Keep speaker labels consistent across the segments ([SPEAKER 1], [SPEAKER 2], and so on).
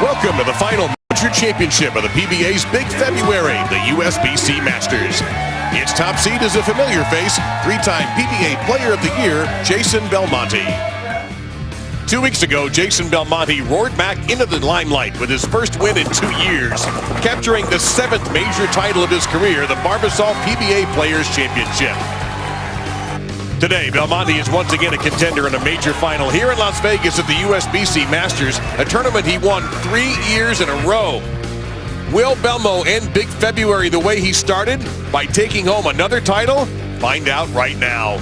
[SPEAKER 1] Welcome to the final major championship of the PBA's Big February, the USBC Masters. Its top seed is a familiar face, three-time PBA Player of the Year, Jason Belmonte. 2 weeks ago, Jason Belmonte roared back into the limelight with his first win in 2 years, capturing the 7th major title of his career, the Barbasol PBA Players Championship. Today, Belmonte is once again a contender in a major final here in Las Vegas at the USBC Masters, a tournament he won 3 years in a row. Will Belmo end Big February the way he started, by taking home another title? Find out right now.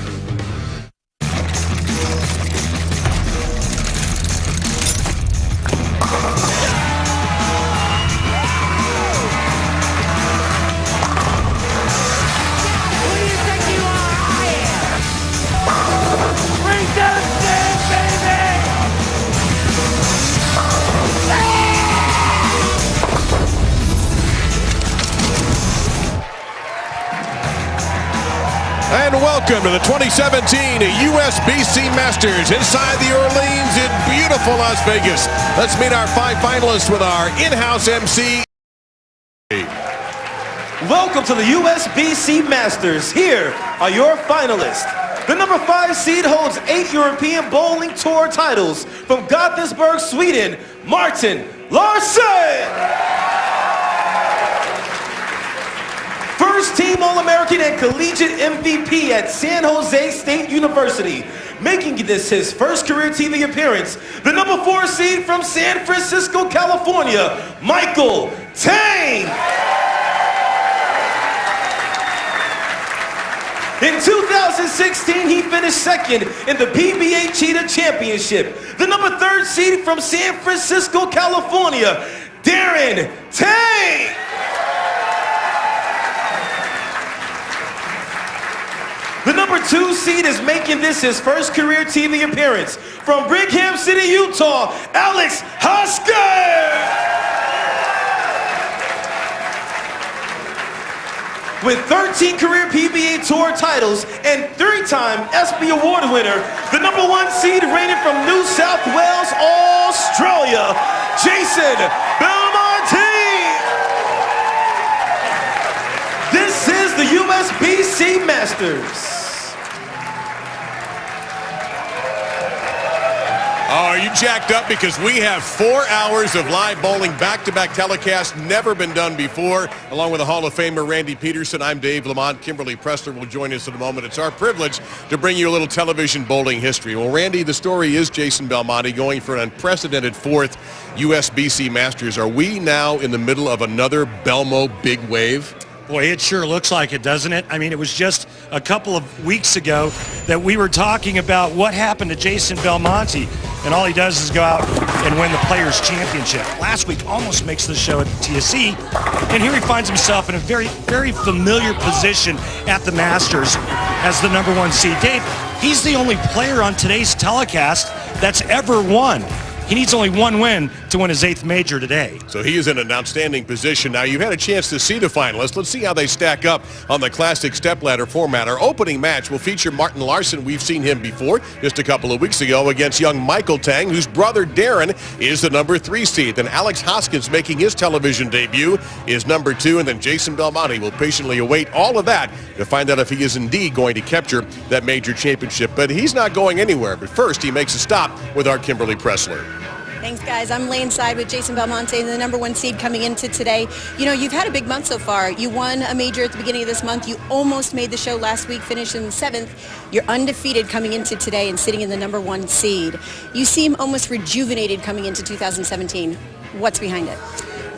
[SPEAKER 1] And welcome to the 2017 USBC Masters inside the Orleans in beautiful Las Vegas. Let's meet our 5 finalists with our in-house MC.
[SPEAKER 2] Welcome to the USBC Masters. Here are your finalists. The number 5 seed holds 8 European Bowling Tour titles from Gothenburg, Sweden, Martin Larsen. First team All-American and collegiate MVP at San Jose State University, making this his first career TV appearance. The number 4 seed from San Francisco, California, Michael Tang. In 2016, he finished second in the PBA Cheetah Championship. The number 3 seed from San Francisco, California, Darren Tang. The number 2 seed is making this his first career TV appearance. From Brigham City, Utah, Alex Hoskins. With 13 career PBA Tour titles and 3-time ESPY Award winner, the number 1 seed reigning from New South Wales, Australia, Jason Belmonte. This is the USBC Masters.
[SPEAKER 1] Oh, are you jacked up? Because we have 4 hours of live bowling, back-to-back telecasts, never been done before. Along with the Hall of Famer Randy Peterson, I'm Dave Lamont. Kimberly Pressler will join us in a moment. It's our privilege to bring you a little television bowling history. Well, Randy, the story is Jason Belmonte going for an unprecedented 4th USBC Masters. Are we now in the middle of another Belmo big wave?
[SPEAKER 3] Boy, it sure looks like it, doesn't it? I mean, it was just a couple of weeks ago that we were talking about what happened to Jason Belmonte, and all he does is go out and win the Players' Championship. Last week almost makes the show at the TSC, and here he finds himself in a very, very familiar position at the Masters as the number 1 seed. Dave, he's the only player on today's telecast that's ever won. He needs only 1 win to win his 8th major today.
[SPEAKER 1] So he is in an outstanding position. Now, you've had a chance to see the finalists. Let's see how they stack up on the classic stepladder format. Our opening match will feature Martin Larsen. We've seen him before just a couple of weeks ago against young Michael Tang, whose brother Darren is the number 3 seed. Then Alex Hoskins making his television debut is number 2. And then Jason Belmonte will patiently await all of that to find out if he is indeed going to capture that major championship. But he's not going anywhere. But first, he makes a stop with our Kimberly Pressler.
[SPEAKER 4] Thanks, guys. I'm laneside with Jason Belmonte, the number 1 seed coming into today. You know, you've had a big month so far. You won a major at the beginning of this month. You almost made the show last week, finished in the 7th. You're undefeated coming into today and sitting in the number 1 seed. You seem almost rejuvenated coming into 2017. What's behind it?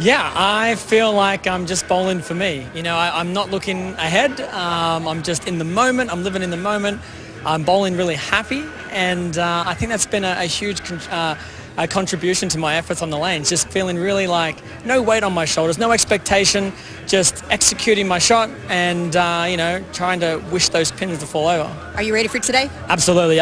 [SPEAKER 5] Yeah, I feel like I'm just bowling for me. You know, I'm not looking ahead. I'm just in the moment. I'm living in the moment. I'm bowling really happy, and I think that's been a huge a contribution to my efforts on the lanes. Just feeling really like no weight on my shoulders, no expectation, just executing my shot and, you know, trying to wish those pins to fall over.
[SPEAKER 4] Are you ready for today?
[SPEAKER 5] Absolutely.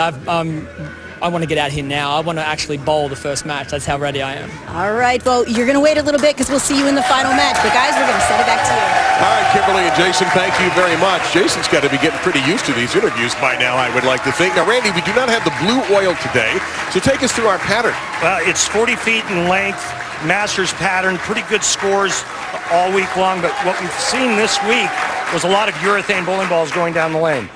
[SPEAKER 5] I want to get out here now. I want to actually bowl the first match. That's how ready I am.
[SPEAKER 4] All right. Well, you're going to wait a little bit because we'll see you in the final match. But, guys, we're going to send it back to you.
[SPEAKER 1] All right, Kimberly and Jason, thank you very much. Jason's got to be getting pretty used to these interviews by now, I would like to think. Now, Randy, we do not have the blue oil today, so take us through our pattern.
[SPEAKER 3] Well, it's 40 feet in length, Masters pattern, pretty good scores all week long, but what we've seen this week was a lot of urethane bowling balls going down the lane.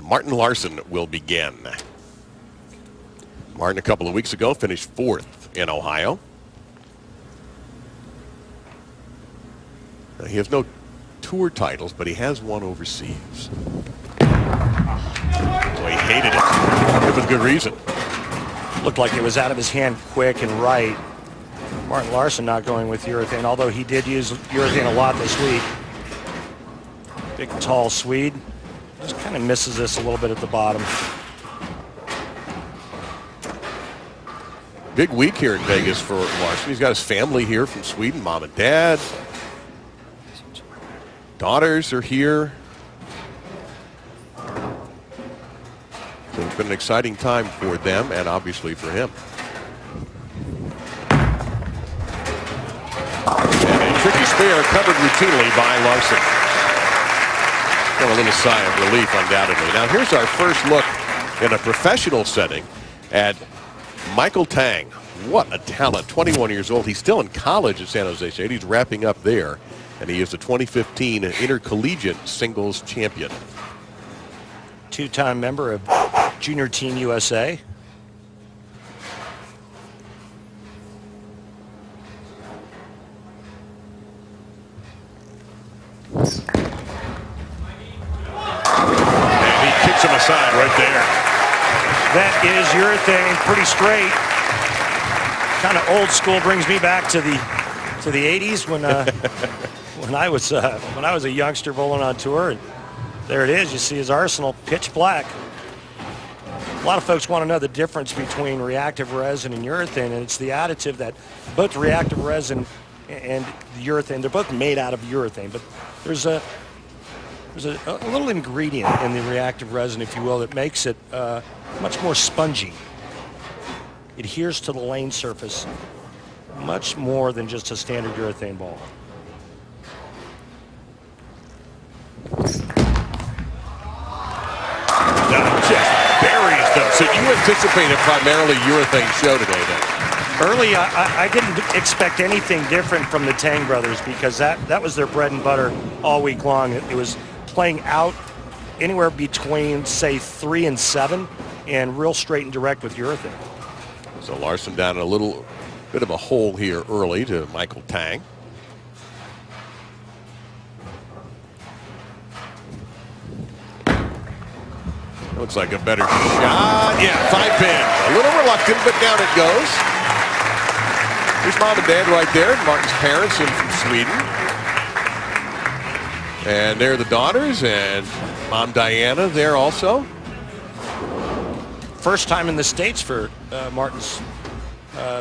[SPEAKER 1] Martin Larsen will begin. Martin, a couple of weeks ago, finished 4th in Ohio. He has no tour titles, but he has won overseas. Well, he hated it. With good reason.
[SPEAKER 3] Looked like it was out of his hand quick and right. Martin Larsen not going with urethane, although he did use urethane a lot this week. Big, tall Swede. Just kind of misses this a little bit at the bottom.
[SPEAKER 1] Big week here in Vegas for Larsen. He's got his family here from Sweden, mom and dad. Daughters are here. So it's been an exciting time for them and obviously for him. And a tricky spare covered routinely by Larsen. Got a little sigh of relief, undoubtedly. Now here's our first look in a professional setting at Michael Tang. What a talent, 21 years old. He's still in college at San Jose State. He's wrapping up there. And he is the 2015 Intercollegiate Singles Champion.
[SPEAKER 3] Two-time member of Junior Team USA.
[SPEAKER 1] And he kicks him aside right there.
[SPEAKER 3] That is urethane, pretty straight. Kind of old school, brings me back to the 80s when when I was a youngster bowling on tour, and there it is. You see his arsenal, pitch black. A lot of folks want to know the difference between reactive resin and urethane, and it's the additive that both reactive resin and the urethane, they're both made out of urethane, but there's a little ingredient in the reactive resin, if you will, that makes it much more spongy. It adheres to the lane surface much more than just a standard urethane ball.
[SPEAKER 1] Just buries them. So you anticipate a primarily urethane show today then?
[SPEAKER 3] Early, I didn't expect anything different from the Tang brothers because that was their bread and butter all week long. It was playing out anywhere between, say, 3 and 7 and real straight and direct with urethane.
[SPEAKER 1] So Larsen down in a little bit of a hole here early to Michael Tang. Looks like a better shot. Yeah, 5-pin. A little reluctant, but down it goes. There's mom and dad right there. Martin's parents in from Sweden. And there are the daughters and mom Diana there also.
[SPEAKER 3] First time in the States for Martin's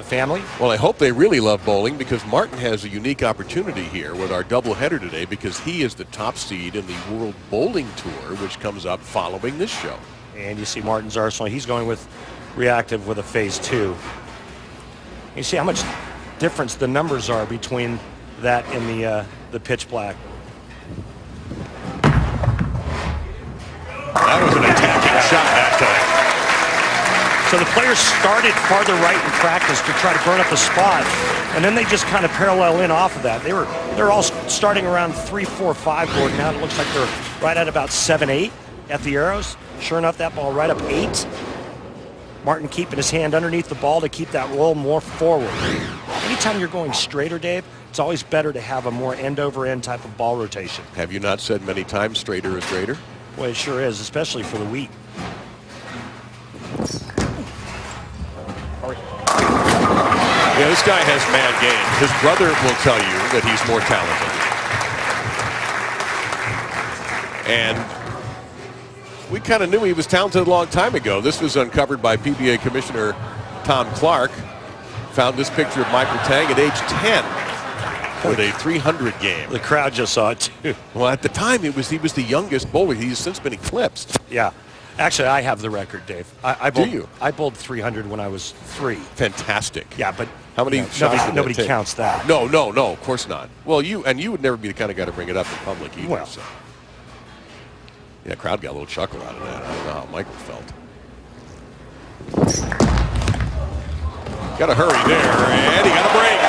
[SPEAKER 3] family.
[SPEAKER 1] Well, I hope they really love bowling because Martin has a unique opportunity here with our doubleheader today because he is the top seed in the World Bowling Tour, which comes up following this show.
[SPEAKER 3] And you see Martin's arsenal. He's going with reactive with a phase 2. You see how much difference the numbers are between that and the pitch black.
[SPEAKER 1] That was an attacking shot that time.
[SPEAKER 3] So the players started farther right in practice to try to burn up a spot, and then they just kind of parallel in off of that. They're all starting around 3, 4, 5 board. Now it looks like they're right at about 7, 8 at the arrows. Sure enough, that ball right up 8. Martin keeping his hand underneath the ball to keep that roll more forward. Anytime you're going straighter, Dave, it's always better to have a more end-over-end type of ball rotation.
[SPEAKER 1] Have you not said many times straighter is greater?
[SPEAKER 3] Well, it sure is, especially for the wheat.
[SPEAKER 1] Yeah, this guy has mad game. His brother will tell you that he's more talented. And we kind of knew he was talented a long time ago. This was uncovered by PBA Commissioner Tom Clark. Found this picture of Michael Tang at age 10 with a 300 game.
[SPEAKER 3] The crowd just saw it too.
[SPEAKER 1] Well, at the time, he was the youngest bowler. He's since been eclipsed.
[SPEAKER 3] Yeah. Actually, I have the record, Dave.
[SPEAKER 1] Do you?
[SPEAKER 3] I bowled 300 when I was 3.
[SPEAKER 1] Fantastic.
[SPEAKER 3] Yeah, but
[SPEAKER 1] how many shots did
[SPEAKER 3] nobody
[SPEAKER 1] that take?
[SPEAKER 3] counts that.
[SPEAKER 1] No, of course not. Well, you would never be the kind of guy to bring it up in public either.
[SPEAKER 3] Well.
[SPEAKER 1] So. Yeah, the crowd got a little chuckle out of that. I don't know how Michael felt. Got to hurry there, and he got a break.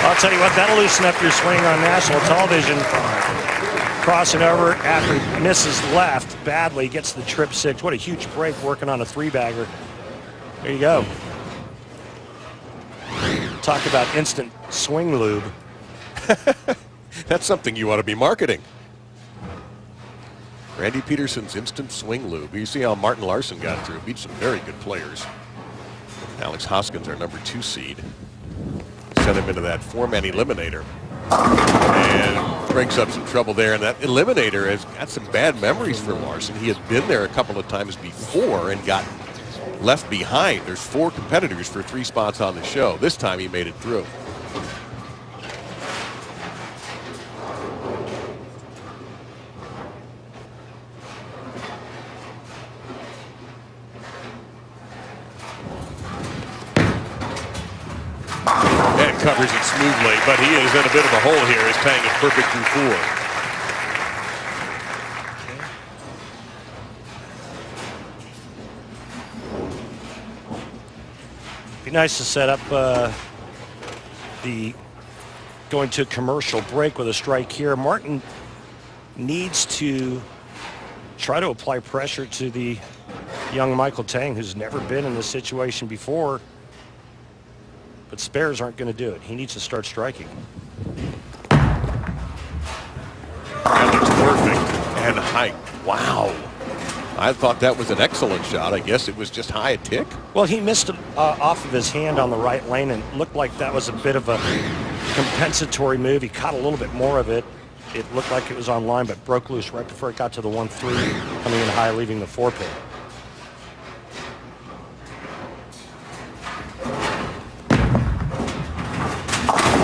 [SPEAKER 3] I'll tell you what, that'll loosen up your swing on national television. Crossing over after he misses left badly, gets the trip 6. What a huge break working on a 3-bagger. There you go. Talk about instant swing lube.
[SPEAKER 1] That's something you ought to be marketing. Randy Peterson's instant swing lube. You see how Martin Larsen got through. Beat some very good players. Alex Hoskins, our number 2 seed. Sent him into that 4-man eliminator. And breaks up some trouble there. And that eliminator has got some bad memories for Larsen. He had been there a couple of times before and got left behind. There's 4 competitors for 3 spots on the show. This time he made it through. And covers it smoothly, but he is in a bit of a hole here as Tang is perfect through 4.
[SPEAKER 3] Be nice to set up the going to a commercial break with a strike here. Martin needs to try to apply pressure to the young Michael Tang, who's never been in this situation before. But spares aren't going to do it. He needs to start striking.
[SPEAKER 1] That looks perfect and high. Wow. I thought that was an excellent shot. I guess it was just high a tick.
[SPEAKER 3] Well, he missed it off of his hand on the right lane and looked like that was a bit of a compensatory move. He caught a little bit more of it. It looked like it was on line, but broke loose right before it got to the 1-3, coming in high, leaving the 4-pin.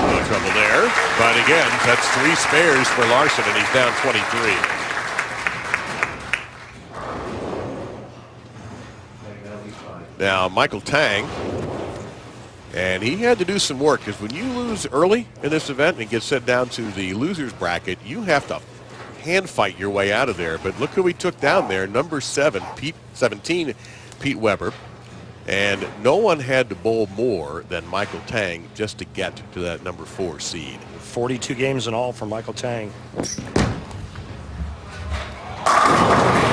[SPEAKER 1] No trouble there. But again, that's 3 spares for Larsen, and he's down 23. Now, Michael Tang, and he had to do some work, because when you lose early in this event and get sent down to the loser's bracket, you have to hand fight your way out of there. But look who he took down there, number 17, Pete Weber. And no one had to bowl more than Michael Tang just to get to that number 4 seed.
[SPEAKER 3] 42 games in all for Michael Tang.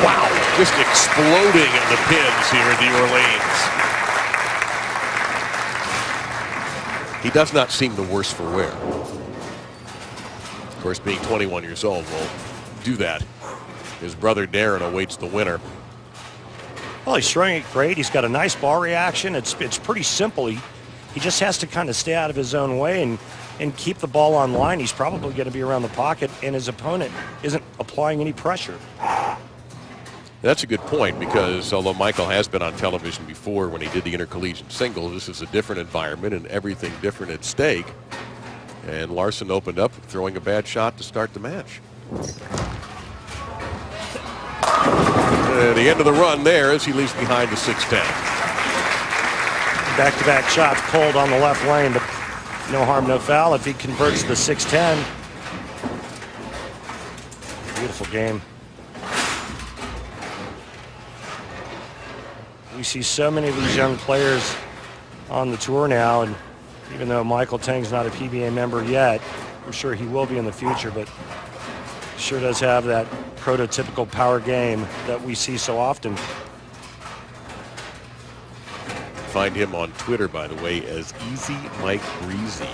[SPEAKER 1] Wow, just exploding in the pins here at the Orleans. He does not seem the worse for wear. Of course, being 21 years old will do that. His brother Darren awaits the winner.
[SPEAKER 3] Well, he's throwing it great. He's got a nice ball reaction. It's pretty simple. He just has to kind of stay out of his own way and keep the ball on line. He's probably going to be around the pocket, and his opponent isn't applying any pressure.
[SPEAKER 1] That's a good point, because although Michael has been on television before when he did the intercollegiate singles, this is a different environment and everything different at stake. And Larsen opened up throwing a bad shot to start the match. The end of the run there as he leaves behind the 6-10.
[SPEAKER 3] Back-to-back shots pulled on the left lane, but no harm, no foul if he converts the 6-10. Beautiful game. We see so many of these young players on the tour now, and even though Michael Tang's not a PBA member yet, I'm sure he will be in the future, but sure does have that prototypical power game that we see so often.
[SPEAKER 1] Find him on Twitter, by the way, as Easy Mike Breezy.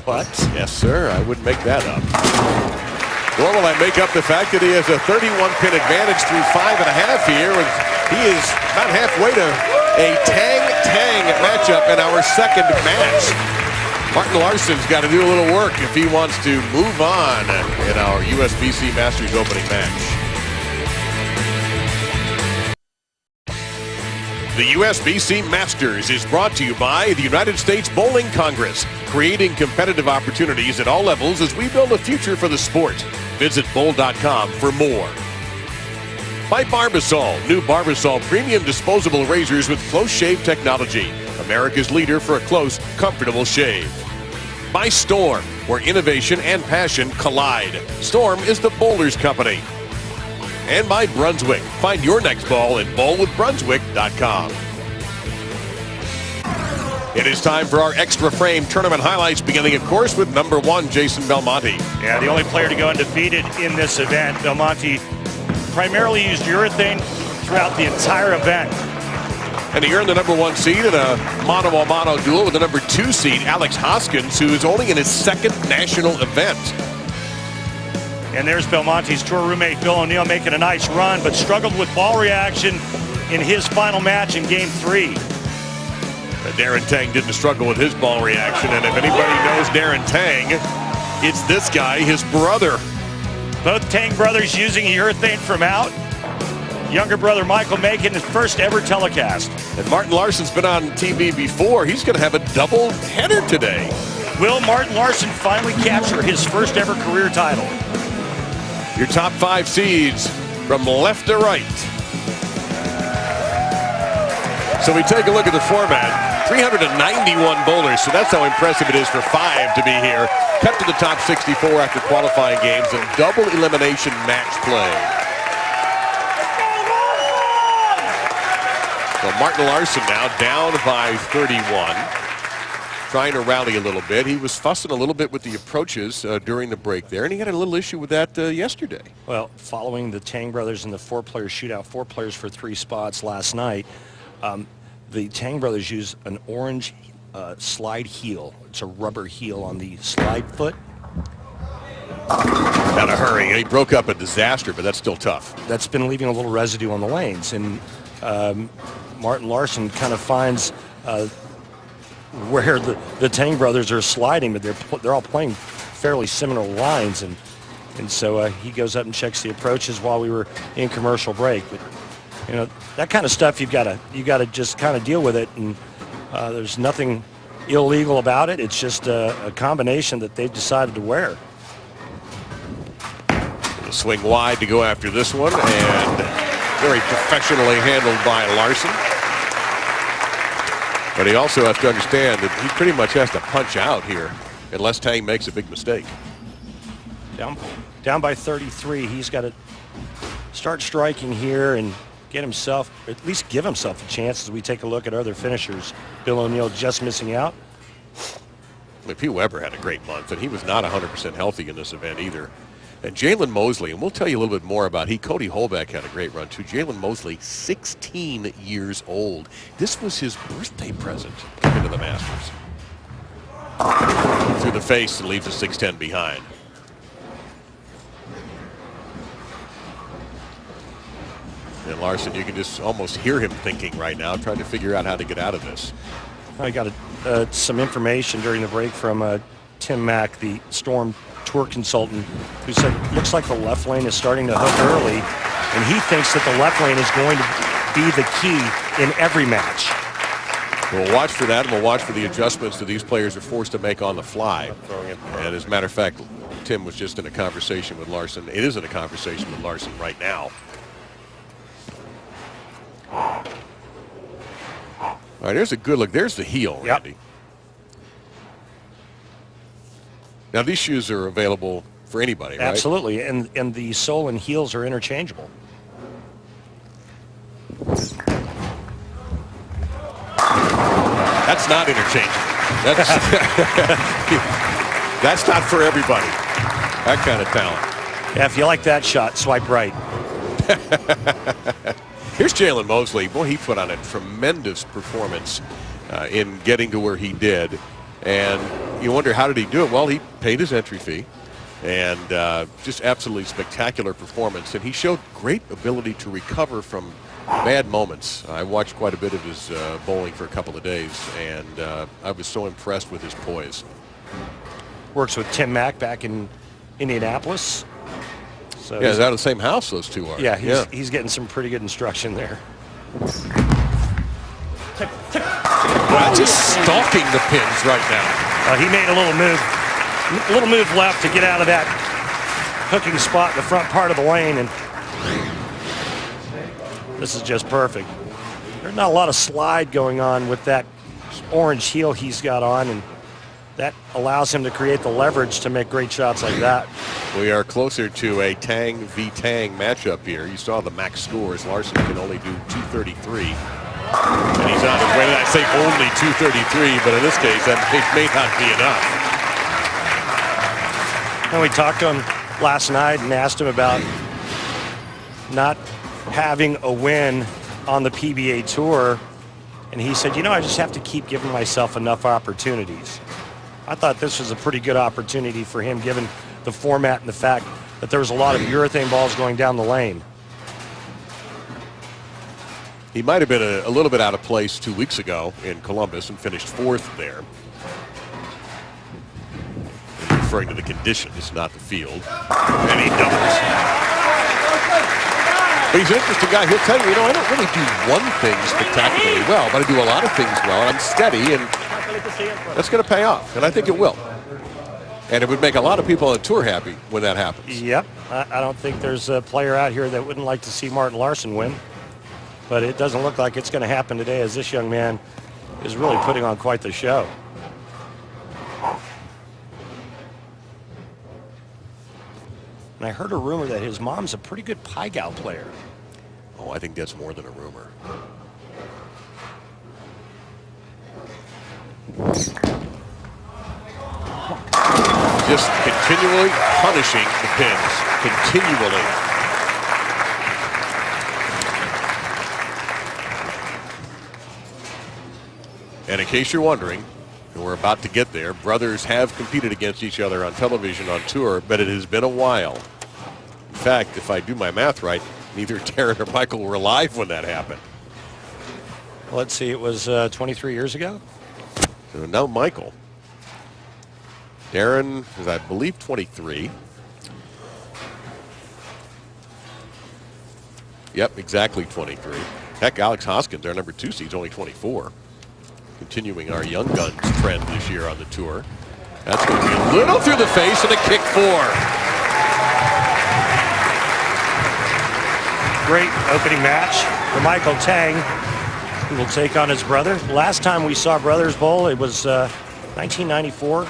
[SPEAKER 3] What?
[SPEAKER 1] Yes, sir. I wouldn't make that up. Nor will I make up the fact that he has a 31-pin advantage through 5.5 here, and he is about halfway to a Tang matchup in our second match. Martin Larsen's got to do a little work if he wants to move on in our USBC Masters opening match. The USBC Masters is brought to you by the United States Bowling Congress, creating competitive opportunities at all levels as we build a future for the sport. Visit bowl.com for more. By Barbasol, new Barbasol premium disposable razors with close shave technology, America's leader for a close, comfortable shave. By Storm, where innovation and passion collide. Storm is the Bowler's company. and by Brunswick. Find your next ball at ballwithbrunswick.com. It is time for our extra frame tournament highlights, beginning, of course, with number 1, Jason Belmonte.
[SPEAKER 3] Yeah, the only player to go undefeated in this event. Belmonte primarily used urethane throughout the entire event.
[SPEAKER 1] And he earned the number 1 seed in a mano-a-mano duel with the number 2 seed, Alex Hoskins, who is only in his 2nd national event.
[SPEAKER 3] And there's Belmonte's tour roommate, Bill O'Neill, making a nice run, but struggled with ball reaction in his final match in Game 3.
[SPEAKER 1] Darren Tang didn't struggle with his ball reaction, and if anybody knows Darren Tang, it's this guy, his brother.
[SPEAKER 3] Both Tang brothers using urethane from out. Younger brother Michael making his first ever telecast.
[SPEAKER 1] And Martin Larsen's been on TV before. He's going to have a double header today.
[SPEAKER 3] Will Martin Larsen finally capture his first ever career title?
[SPEAKER 1] Your top 5 seeds from left to right. So we take a look at the format. 391 bowlers, so that's how impressive it is for 5 to be here. Cut to the top 64 after qualifying games and double elimination match play. So Martin Larsen now down by 31. Trying to rally a little bit. He was fussing a little bit with the approaches during the break there, and he had a little issue with that yesterday.
[SPEAKER 3] Well, following the Tang brothers in the 4-player shootout, 4 players for 3 spots last night, the Tang brothers use an orange slide heel. It's a rubber heel on the slide foot.
[SPEAKER 1] Gotta hurry. And he broke up a disaster, but that's still tough.
[SPEAKER 3] That's been leaving a little residue on the lanes. And Martin Larsen kind of finds where the Tang brothers are sliding, but they're all playing fairly similar lines. And so he goes up and checks the approaches while we were in commercial break. But, you know, that kind of stuff, you got to just kind of deal with it, and there's nothing illegal about it. It's just a combination that they've decided to wear.
[SPEAKER 1] Gonna swing wide to go after this one, and very professionally handled by Larsen. But he also has to understand that he pretty much has to punch out here unless Tang makes a big mistake.
[SPEAKER 3] Down by 33, he's got to start striking here and get himself, or at least give himself a chance as we take a look at other finishers. Bill O'Neill just missing out.
[SPEAKER 1] I mean, Pete Weber had a great month, and he was not 100% healthy in this event either. And Jalen Mosley, and we'll tell you a little bit more about Cody Holbeck had a great run too. Jalen Mosley, 16 years old. This was his birthday present into the Masters. Through the face and leaves a 610 behind. And Larsen, you can just almost hear him thinking right now, trying to figure out how to get out of this.
[SPEAKER 3] I got some information during the break from Tim Mack, the Storm Tour consultant, who said it looks like the left lane is starting to hook early, and he thinks that the left lane is going to be the key in every match.
[SPEAKER 1] We'll watch for that, and we'll watch for the adjustments that these players are forced to make on the fly. And as a matter of fact, Tim was just in a conversation with Larsen. It is in a conversation with Larsen right now. All right, there's a good look. There's the heel, Randy.
[SPEAKER 3] Yep.
[SPEAKER 1] Now, these shoes are available for anybody, right?
[SPEAKER 3] Absolutely, and the sole and heels are interchangeable.
[SPEAKER 1] That's not interchangeable. That's, that's not for everybody. That kind of talent.
[SPEAKER 3] Yeah, if you like that shot, swipe right.
[SPEAKER 1] Here's Jalen Mosley. Boy, he put on a tremendous performance in getting to where he did. And you wonder, how did he do it? Well, he paid his entry fee, and just absolutely spectacular performance. And he showed great ability to recover from bad moments. I watched quite a bit of his bowling for a couple of days, and I was so impressed with his poise.
[SPEAKER 3] Works with Tim Mack back in Indianapolis. So
[SPEAKER 1] yeah, it's out of the same house, those two are.
[SPEAKER 3] Yeah, he's getting some pretty good instruction there.
[SPEAKER 1] Just stalking the pins right now.
[SPEAKER 3] He made a little move left to get out of that hooking spot in the front part of the lane, and this is just perfect. There's not a lot of slide going on with that orange heel he's got on, and that allows him to create the leverage to make great shots like that.
[SPEAKER 1] We are closer to a Tang v. Tang matchup here. You saw the max scores. Larsen can only do 233. And he's on his way to that. I say only 233, but in this case, that may not be enough.
[SPEAKER 3] And we talked to him last night and asked him about not having a win on the PBA Tour. And he said, you know, I just have to keep giving myself enough opportunities. I thought this was a pretty good opportunity for him, given the format and the fact that there was a lot of urethane balls going down the lane.
[SPEAKER 1] He might have been a little bit out of place 2 weeks ago in Columbus and finished 4th there. And referring to the conditions, not the field. And he doubles. But he's an interesting guy. He'll tell you, I don't really do one thing spectacularly well, but I do a lot of things well. I'm steady, and that's going to pay off, and I think it will. And it would make a lot of people on the tour happy when that happens.
[SPEAKER 3] Yep. I don't think there's a player out here that wouldn't like to see Martin Larsen win. But it doesn't look like it's going to happen today, as this young man is really putting on quite the show. And I heard a rumor that his mom's a pretty good Pai Gow player.
[SPEAKER 1] Oh, I think that's more than a rumor. Just continually punishing the pins. Continually. And in case you're wondering, and we're about to get there, brothers have competed against each other on television on tour, but it has been a while. In fact, if I do my math right, neither Darren or Michael were alive when that happened.
[SPEAKER 3] Let's see, it was 23 years ago?
[SPEAKER 1] So now Michael. Darren is, I believe, 23. Yep, exactly 23. Heck, Alex Hoskins, our number 2 seed, is only 24. Continuing our young guns trend this year on the tour. That's going to be a little through the face and a kick 4.
[SPEAKER 3] Great opening match for Michael Tang, who will take on his brother. Last time we saw Brothers Bowl, it was 1994.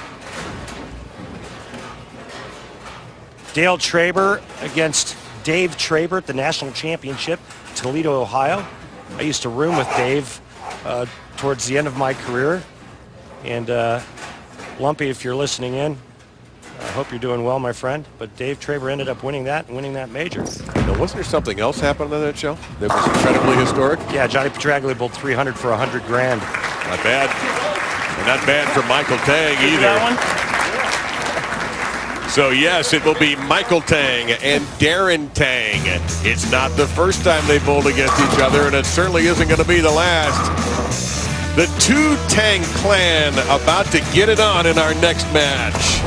[SPEAKER 3] Dale Traber against Dave Traber at the National Championship, Toledo, Ohio. I used to room with Dave towards the end of my career. And Lumpy, if you're listening in, I hope you're doing well, my friend. But Dave Traber ended up winning that major.
[SPEAKER 1] Now, wasn't there something else happening on that show that was incredibly historic?
[SPEAKER 3] Yeah, Johnny Petraglia bowled 300 for $100 grand.
[SPEAKER 1] Not bad. And not bad for Michael Tang either. So yes, it will be Michael Tang and Darren Tang. It's not the first time they bowled against each other, and it certainly isn't going to be the last. The 2 Tang clan about to get it on in our next match.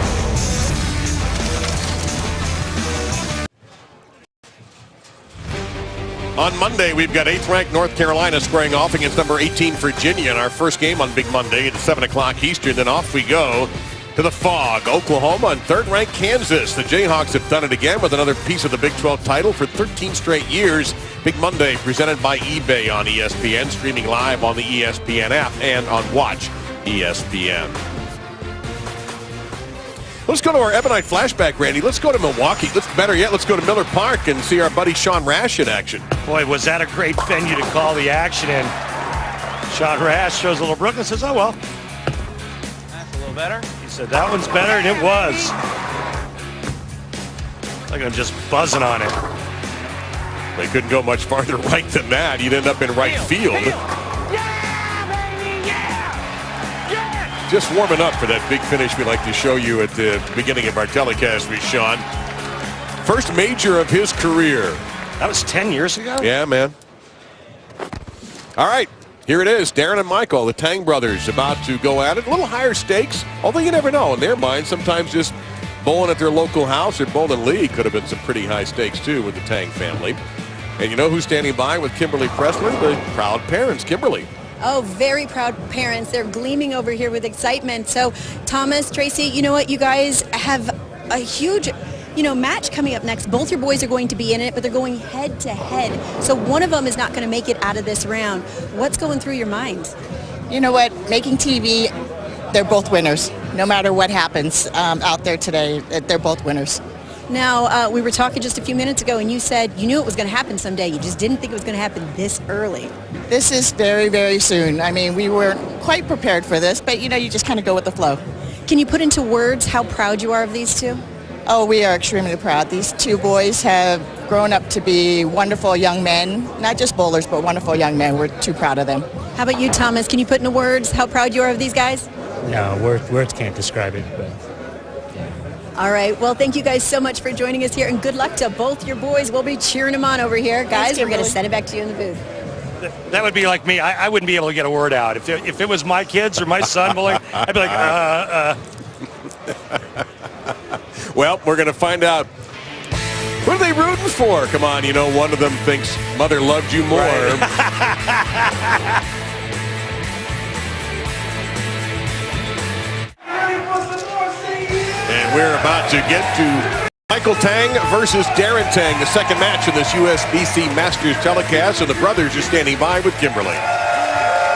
[SPEAKER 1] On Monday, we've got 8th-ranked North Carolina squaring off against number 18 Virginia in our first game on Big Monday at 7 o'clock Eastern. Then off we go to the Fog, Oklahoma, and 3rd-ranked Kansas. The Jayhawks have done it again with another piece of the Big 12 title for 13 straight years. Big Monday presented by eBay on ESPN, streaming live on the ESPN app and on Watch ESPN. Let's go to our Ebonite flashback, Randy. Let's go to Milwaukee. Better yet, let's go to Miller Park and see our buddy Sean Rash in action.
[SPEAKER 3] Boy, was that a great venue to call the action in. Sean Rash shows a little Brooklyn and says, oh, well.
[SPEAKER 6] That's a little better.
[SPEAKER 3] He said, that one's better, and it was. Look at him just buzzing on it.
[SPEAKER 1] They couldn't go much farther right than that. He'd end up in right field. Just warming up for that big finish we like to show you at the beginning of our telecast with Sean. First major of his career.
[SPEAKER 3] That was 10 years ago?
[SPEAKER 1] Yeah, man. All right, here it is. Darren and Michael, the Tang brothers, about to go at it. A little higher stakes, although you never know. In their minds, sometimes just bowling at their local house or bowling league could have been some pretty high stakes, too, with the Tang family. And you know who's standing by with Kimberly Presley? The proud parents, Kimberly.
[SPEAKER 4] Oh, very proud parents. They're gleaming over here with excitement. So, Thomas, Tracy, you know what? You guys have a huge, match coming up next. Both your boys are going to be in it, but they're going head to head. So one of them is not going to make it out of this round. What's going through your mind?
[SPEAKER 7] You know what? Making TV, they're both winners. No matter what happens out there today, they're both winners.
[SPEAKER 4] Now, we were talking just a few minutes ago, and you said you knew it was going to happen someday. You just didn't think it was going to happen this early.
[SPEAKER 7] This is very, very soon. I mean, we weren't quite prepared for this, but, you know, you just kind of go with the flow.
[SPEAKER 4] Can you put into words how proud you are of these two?
[SPEAKER 7] Oh, we are extremely proud. These two boys have grown up to be wonderful young men, not just bowlers, but wonderful young men. We're too proud of them.
[SPEAKER 4] How about you, Thomas? Can you put into words how proud you are of these guys?
[SPEAKER 8] No, words can't describe it. But
[SPEAKER 4] all right. Well, thank you guys so much for joining us here, and good luck to both your boys. We'll be cheering them on over here. Guys, we're going to send it back to you in the booth.
[SPEAKER 3] That would be like me. I wouldn't be able to get a word out. If it was my kids or my son bowling, I'd be like,
[SPEAKER 1] Well, we're going to find out. What are they rooting for? Come on, you know, one of them thinks mother loved you more. Right. And we're about to get to Michael Tang versus Darren Tang, the second match of this USBC Masters telecast, and the brothers are standing by with Kimberly.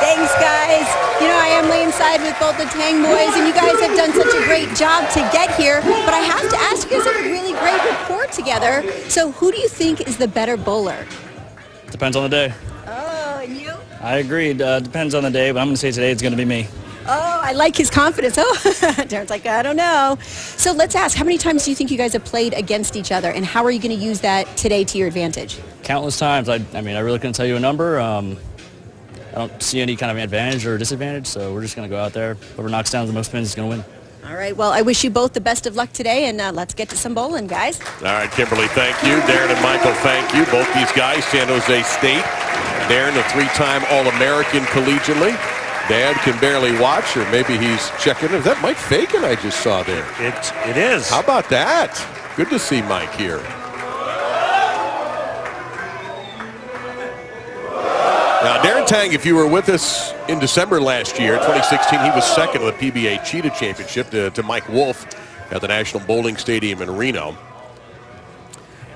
[SPEAKER 4] Thanks, guys. You know, I am laneside with both the Tang boys, and you guys have done such a great job to get here. But I have to ask, you guys have a really great rapport together. So who do you think is the better bowler?
[SPEAKER 9] Depends on the day.
[SPEAKER 4] Oh, and you?
[SPEAKER 9] I agreed. Depends on the day, but I'm going to say today it's going to be me.
[SPEAKER 4] Oh, I like his confidence. Oh, Darren's like, I don't know. So let's ask, how many times do you think you guys have played against each other, and how are you going to use that today to your advantage?
[SPEAKER 9] Countless times. I mean, I really couldn't tell you a number. I don't see any kind of advantage or disadvantage, so we're just going to go out there. Whoever knocks down the most pins is going to win.
[SPEAKER 4] All right, well, I wish you both the best of luck today, and let's get to some bowling, guys.
[SPEAKER 1] All right, Kimberly, thank you. Darren and Michael, thank you. Both these guys, San Jose State. Darren, a three-time All-American collegiately. Dad can barely watch, or maybe he's checking. Is that Mike Fagan I just saw there?
[SPEAKER 3] it is.
[SPEAKER 1] How about that? Good to see Mike here. Now, Darren Tang, if you were with us in December last year, 2016, he was second in the PBA Cheetah Championship to Mike Wolf at the National Bowling Stadium in Reno.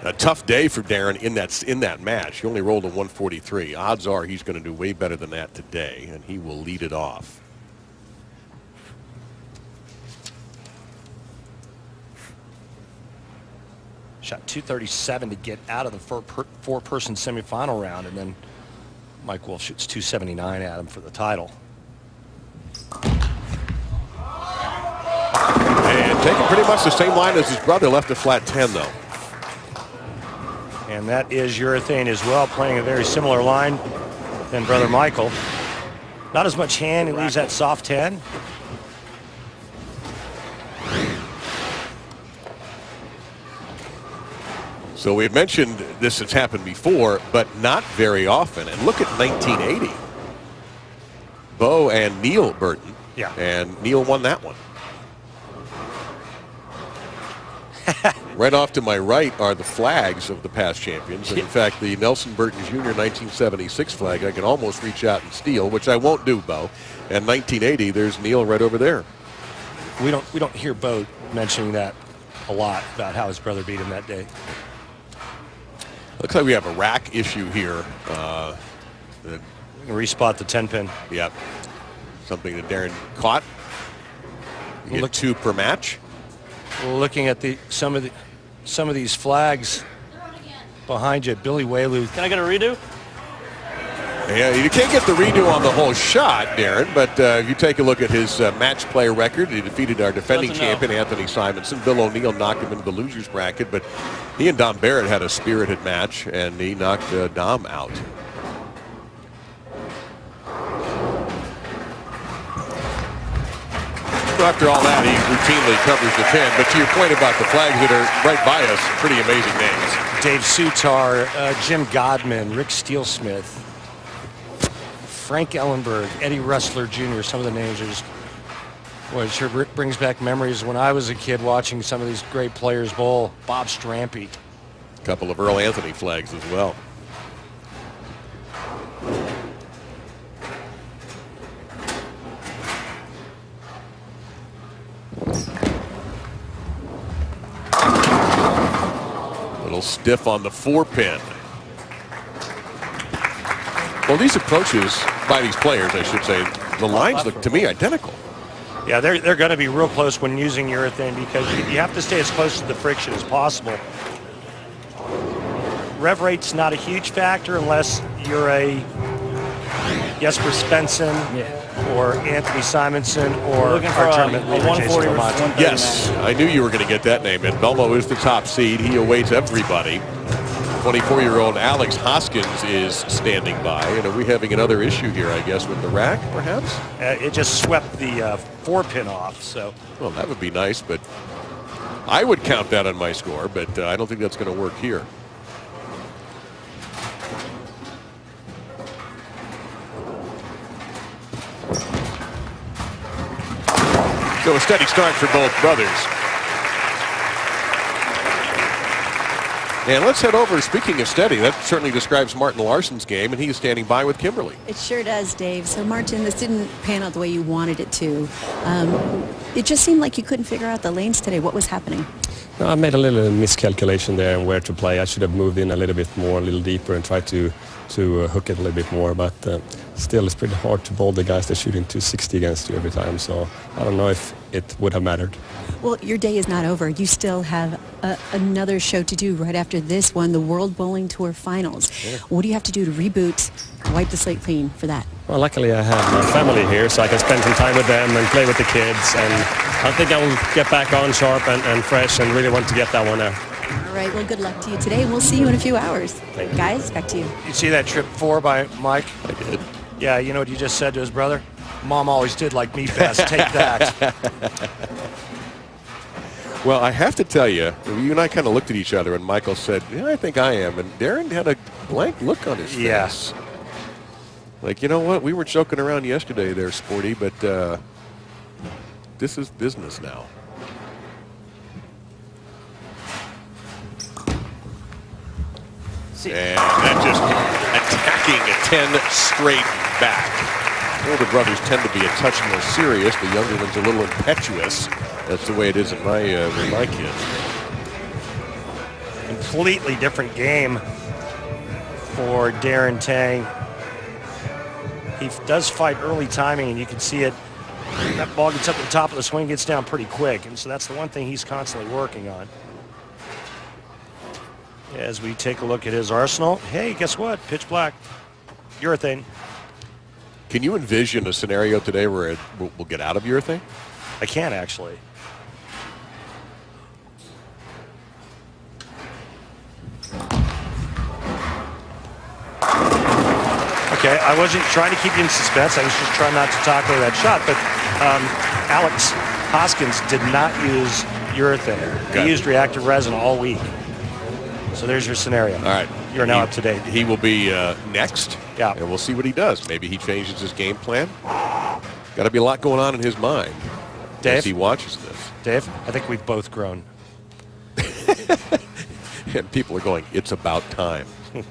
[SPEAKER 1] A tough day for Darren in that match. He only rolled a 143. Odds are he's going to do way better than that today, and he will lead it off.
[SPEAKER 3] Shot 237 to get out of the four-person semifinal round, and then Mike Wolf shoots 279 at him for the title.
[SPEAKER 1] And taking pretty much the same line as his brother, left a flat 10, though.
[SPEAKER 3] And that is urethane as well, playing a very similar line than brother Michael. Not as much hand, he leaves that soft 10.
[SPEAKER 1] So we've mentioned this has happened before, but not very often. And look at 1980. Bo and Neil Burton.
[SPEAKER 3] Yeah.
[SPEAKER 1] And Neil won that one. Right off to my right are the flags of the past champions. And in fact, the Nelson Burton Jr. 1976 flag, I can almost reach out and steal, which I won't do, Bo. And 1980, there's Neil right over there.
[SPEAKER 3] We don't hear Bo mentioning that a lot, about how his brother beat him that day.
[SPEAKER 1] Looks like we have a rack issue here.
[SPEAKER 3] Respot the 10-pin.
[SPEAKER 1] Yep. Something that Darren caught. You get 2 per match.
[SPEAKER 3] Looking at some of these flags behind you, Billy Whaley.
[SPEAKER 9] Can I get a redo?
[SPEAKER 1] Yeah, you can't get the redo on the whole shot, Darren, but if you take a look at his match play record, he defeated our defending champion, Anthony Simonson. Bill O'Neill knocked him into the loser's bracket, but he and Dom Barrett had a spirited match, and he knocked Dom out. After all that, he routinely covers the 10. But to your point about the flags that are right by us, pretty amazing names.
[SPEAKER 3] Dave Sutar, Jim Godman, Rick Steelsmith, Frank Ellenberg, Eddie Rustler Jr. Some of the names are just, well, it sure brings back memories when I was a kid watching some of these great players bowl. Bob Strampy.
[SPEAKER 1] A couple of Earl Anthony flags as well. Stiff on the 4-pin. Well, these approaches by these players, I should say, the lines look to me identical.
[SPEAKER 3] Yeah, they're going to be real close when using urethane because you have to stay as close to the friction as possible. Rev rate's not a huge factor unless you're a Jesper Svensson or Anthony Simonson or
[SPEAKER 9] looking for
[SPEAKER 3] our
[SPEAKER 9] a
[SPEAKER 3] tournament leader,
[SPEAKER 9] 140
[SPEAKER 3] Jason
[SPEAKER 9] versus
[SPEAKER 3] Belmonte.
[SPEAKER 9] 130
[SPEAKER 1] Yes, I knew you were going to get that name. And Belmo is the top seed. He awaits everybody. 24-year-old Alex Hoskins is standing by. And are we having another issue here, I guess, with the rack, perhaps?
[SPEAKER 3] It just swept the 4-pin off. So,
[SPEAKER 1] well, that would be nice, but I would count that on my score, but I don't think that's going to work here. So a steady start for both brothers. And let's head over, speaking of steady, that certainly describes Martin Larsen's game, and he is standing by with Kimberly.
[SPEAKER 4] It sure does, Dave. So, Martin, this didn't pan out the way you wanted it to. It just seemed like you couldn't figure out the lanes today. What was happening?
[SPEAKER 10] No, I made a little miscalculation there on where to play. I should have moved in a little bit more, a little deeper, and tried to hook it a little bit more. But still, it's pretty hard to bowl the guys that are shooting 260 against you every time. So I don't know if it would have mattered.
[SPEAKER 4] Well, your day is not over. You still have another show to do right after this one, the World Bowling Tour Finals. Yeah. What do you have to do to reboot, wipe the slate clean for that?
[SPEAKER 10] Well, luckily I have my family here, so I can spend some time with them and play with the kids. And I think I will get back on sharp and fresh and really want to get that one out.
[SPEAKER 4] All right, well, good luck to you today, and we'll see you in a few hours. Guys, back to you.
[SPEAKER 3] You see that trip 4 by Mike?
[SPEAKER 1] I did.
[SPEAKER 3] Yeah, you know what he just said to his brother? Mom always did like me best. Take that.
[SPEAKER 1] Well, I have to tell you, you and I kind of looked at each other, and Michael said, yeah, I think I am. And Darren had a blank look on his face.
[SPEAKER 3] Yes.
[SPEAKER 1] Like, you know what? We were joking around yesterday there, Sporty, but this is business now. And that just attacking a 10 straight back. Older brothers tend to be a touch more serious. The younger one's a little impetuous. That's the way it is in with my kids.
[SPEAKER 3] Completely different game for Darren Tang. He does fight early timing, and you can see it. That ball gets up at the top of the swing, gets down pretty quick, and so that's the one thing he's constantly working on. As we take a look at his arsenal, hey, guess what? Pitch black, urethane.
[SPEAKER 1] Can you envision a scenario today where we'll get out of urethane?
[SPEAKER 3] I can actually. Okay, I wasn't trying to keep you in suspense. I was just trying not to talk over that shot. But Alex Hoskins did not use urethane.
[SPEAKER 1] Okay.
[SPEAKER 3] He used reactive resin all week. So there's your scenario. All
[SPEAKER 1] right.
[SPEAKER 3] You're now up to date.
[SPEAKER 1] He will be next.
[SPEAKER 3] Yeah.
[SPEAKER 1] And we'll see what he does. Maybe he changes his game plan. Got to be a lot going on in his mind as he watches this.
[SPEAKER 3] Dave, I think we've both grown.
[SPEAKER 1] And people are going, it's about time. Here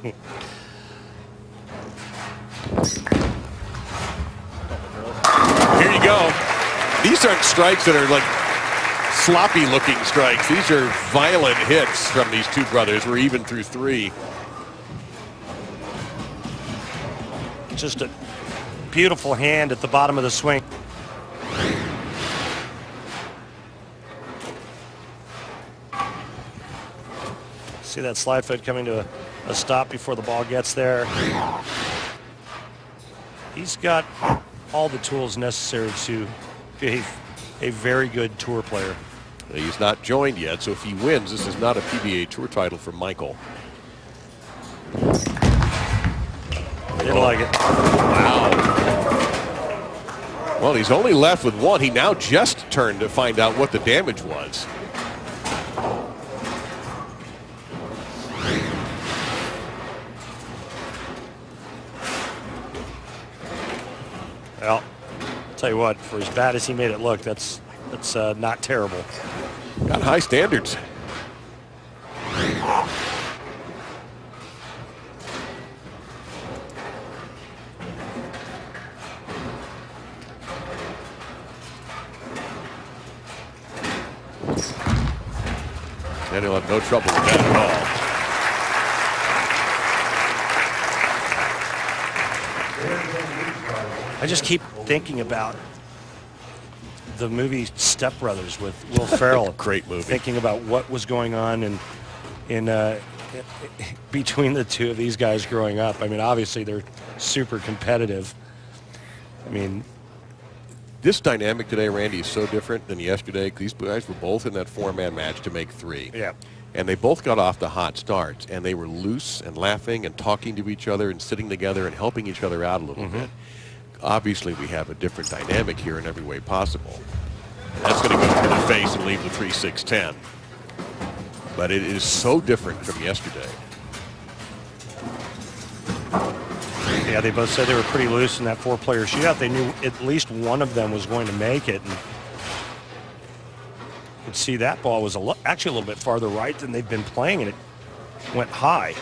[SPEAKER 1] you go. These aren't strikes that are like sloppy looking strikes. These are violent hits from these two brothers. We're even through 3.
[SPEAKER 3] Just a beautiful hand at the bottom of the swing. See that slide foot coming to a stop before the ball gets there. He's got all the tools necessary to be a very good tour player.
[SPEAKER 1] He's not joined yet, so if he wins, this is not a PBA Tour title for Michael.
[SPEAKER 3] Didn't like it.
[SPEAKER 1] Wow. Well, he's only left with 1. He now just turned to find out what the damage was.
[SPEAKER 3] Well, I'll tell you what, for as bad as he made it look, that's not terrible.
[SPEAKER 1] Got high standards. And he'll have no trouble with that at all.
[SPEAKER 3] I just keep thinking about the movie Step Brothers with Will Ferrell.
[SPEAKER 1] Great movie.
[SPEAKER 3] Thinking about what was going on in between the two of these guys growing up. I mean, obviously they're super competitive. I mean,
[SPEAKER 1] this dynamic today, Randy, is so different than yesterday. These guys were both in that 4-man match to make 3.
[SPEAKER 3] Yeah.
[SPEAKER 1] And they both got off to hot starts, and they were loose and laughing and talking to each other and sitting together and helping each other out a little bit. Obviously, we have a different dynamic here in every way possible. That's going to go through the face and leave the 3-6-10. But it is so different from yesterday.
[SPEAKER 3] Yeah, they both said they were pretty loose in that 4-player shootout. They knew at least one of them was going to make it. And you could see that ball was actually a little bit farther right than they've been playing, and it went high.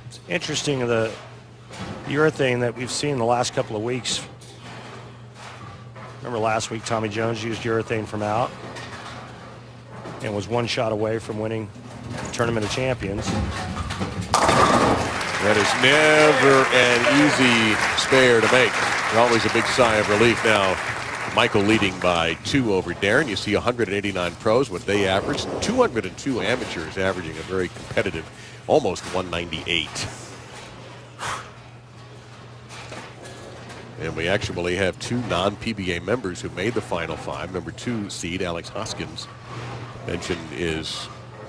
[SPEAKER 3] It's interesting, the urethane that we've seen the last couple of weeks. Remember last week, Tommy Jones used urethane from out and was 1 shot away from winning the Tournament of Champions.
[SPEAKER 1] That is never an easy spare to make. Always a big sigh of relief now. Michael leading by 2 over Darren. You see 189 pros, what they averaged. 202 amateurs averaging a very competitive, almost 198. And we actually have 2 non-PBA members who made the Final 5. Number 2 seed, Alex Hoskins, mentioned is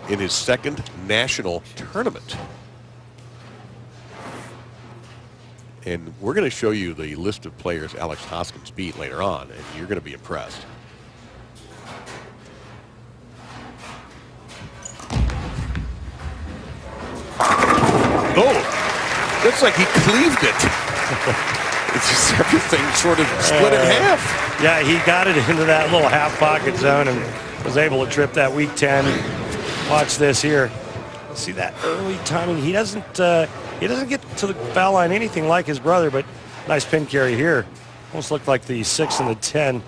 [SPEAKER 1] in his 2nd national tournament. And we're going to show you the list of players Alex Hoskins beat later on, and you're going to be impressed. Oh, looks like he cleaved it. It's just everything sort of split in half.
[SPEAKER 3] Yeah, he got it into that little half pocket zone and was able to trip that weak 10. Watch this here. See that early timing. He doesn't get to the foul line anything like his brother, but nice pin carry here. Almost looked like the 6 and the 10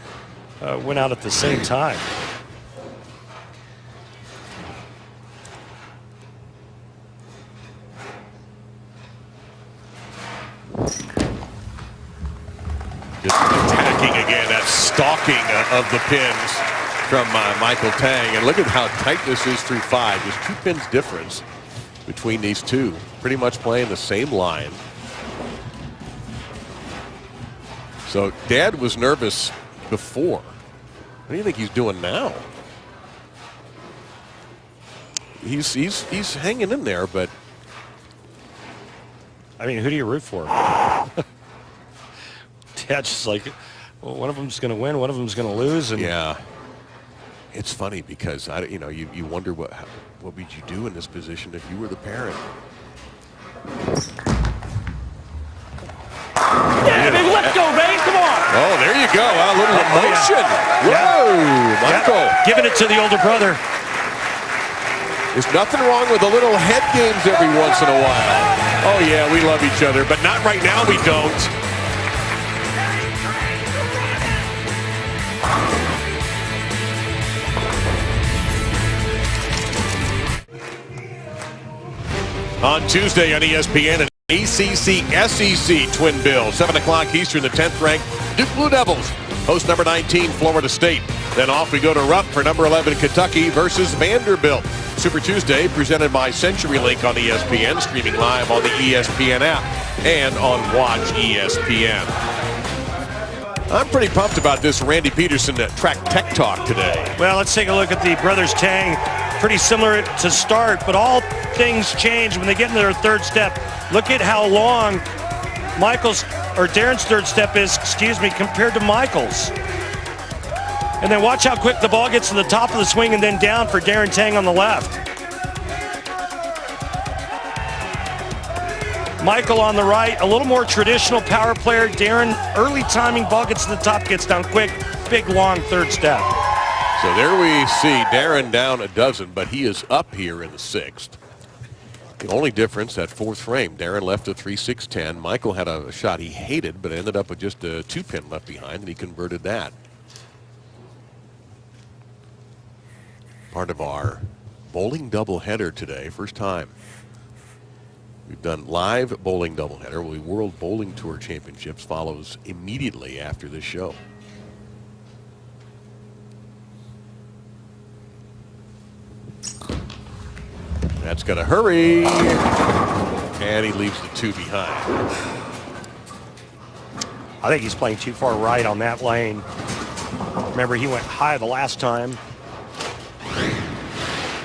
[SPEAKER 3] went out at the same time.
[SPEAKER 1] Just attacking again, that stalking of the pins from Michael Tang. And look at how tight this is through 5. Just 2 pins difference between these two. Pretty much playing the same line. So Dad was nervous before. What do you think he's doing now? He's hanging in there, but
[SPEAKER 3] I mean, who do you root for? Dad's just like, well, one of them's going to win, one of them's going to lose, and
[SPEAKER 1] yeah, it's funny because you wonder what would you do in this position if you were the parent.
[SPEAKER 6] Yeah, baby, let's go, baby, come on.
[SPEAKER 1] Oh, there you go. A little emotion. Whoa, Michael.
[SPEAKER 3] Giving it to the older brother.
[SPEAKER 1] There's nothing wrong with a little head games every once in a while. Oh, yeah, we love each other, but not right now, we don't. On Tuesday on ESPN, an ACC-SEC twin bill. 7 o'clock Eastern, the 10th ranked Duke Blue Devils host number 19 Florida State. Then off we go to Rupp for number 11 Kentucky versus Vanderbilt. Super Tuesday presented by CenturyLink on ESPN, streaming live on the ESPN app and on Watch ESPN. I'm pretty pumped about this Randy Peterson track tech talk today.
[SPEAKER 3] Well, let's take a look at the brothers Tang. Pretty similar to start, but all things change when they get into their third step. Look at how long Darren's third step is, compared to Michael's. And then watch how quick the ball gets to the top of the swing and then down for Darren Tang on the left. Michael on the right, a little more traditional power player. Darren, early timing, ball gets to the top, gets down quick, big long third step.
[SPEAKER 1] So there we see Darren down a dozen, but he is up here in the 6th. The only difference, that 4th frame, Darren left a 3-6-10. Michael had a shot he hated, but ended up with just a 2-pin left behind, and he converted that. Part of our bowling doubleheader today, first time. We've done live bowling doubleheader. The World Bowling Tour Championships follows immediately after this show. That's going to hurry. And he leaves the 2 behind.
[SPEAKER 3] I think he's playing too far right on that lane. Remember, he went high the last time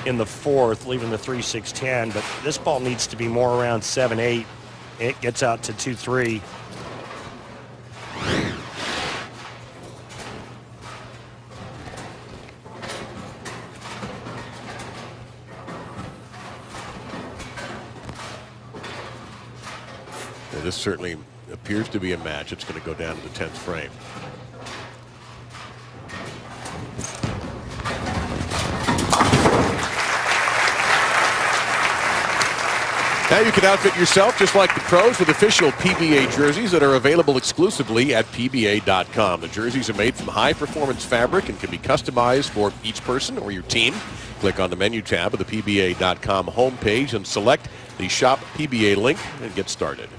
[SPEAKER 3] in the 4th, leaving the 3-6-10, but this ball needs to be more around 7-8. It gets out to 2-3.
[SPEAKER 1] This certainly appears to be a match. It's going to go down to the 10th frame. Now you can outfit yourself just like the pros with official PBA jerseys that are available exclusively at PBA.com. The jerseys are made from high-performance fabric and can be customized for each person or your team. Click on the menu tab of the PBA.com homepage and select the Shop PBA link and get started.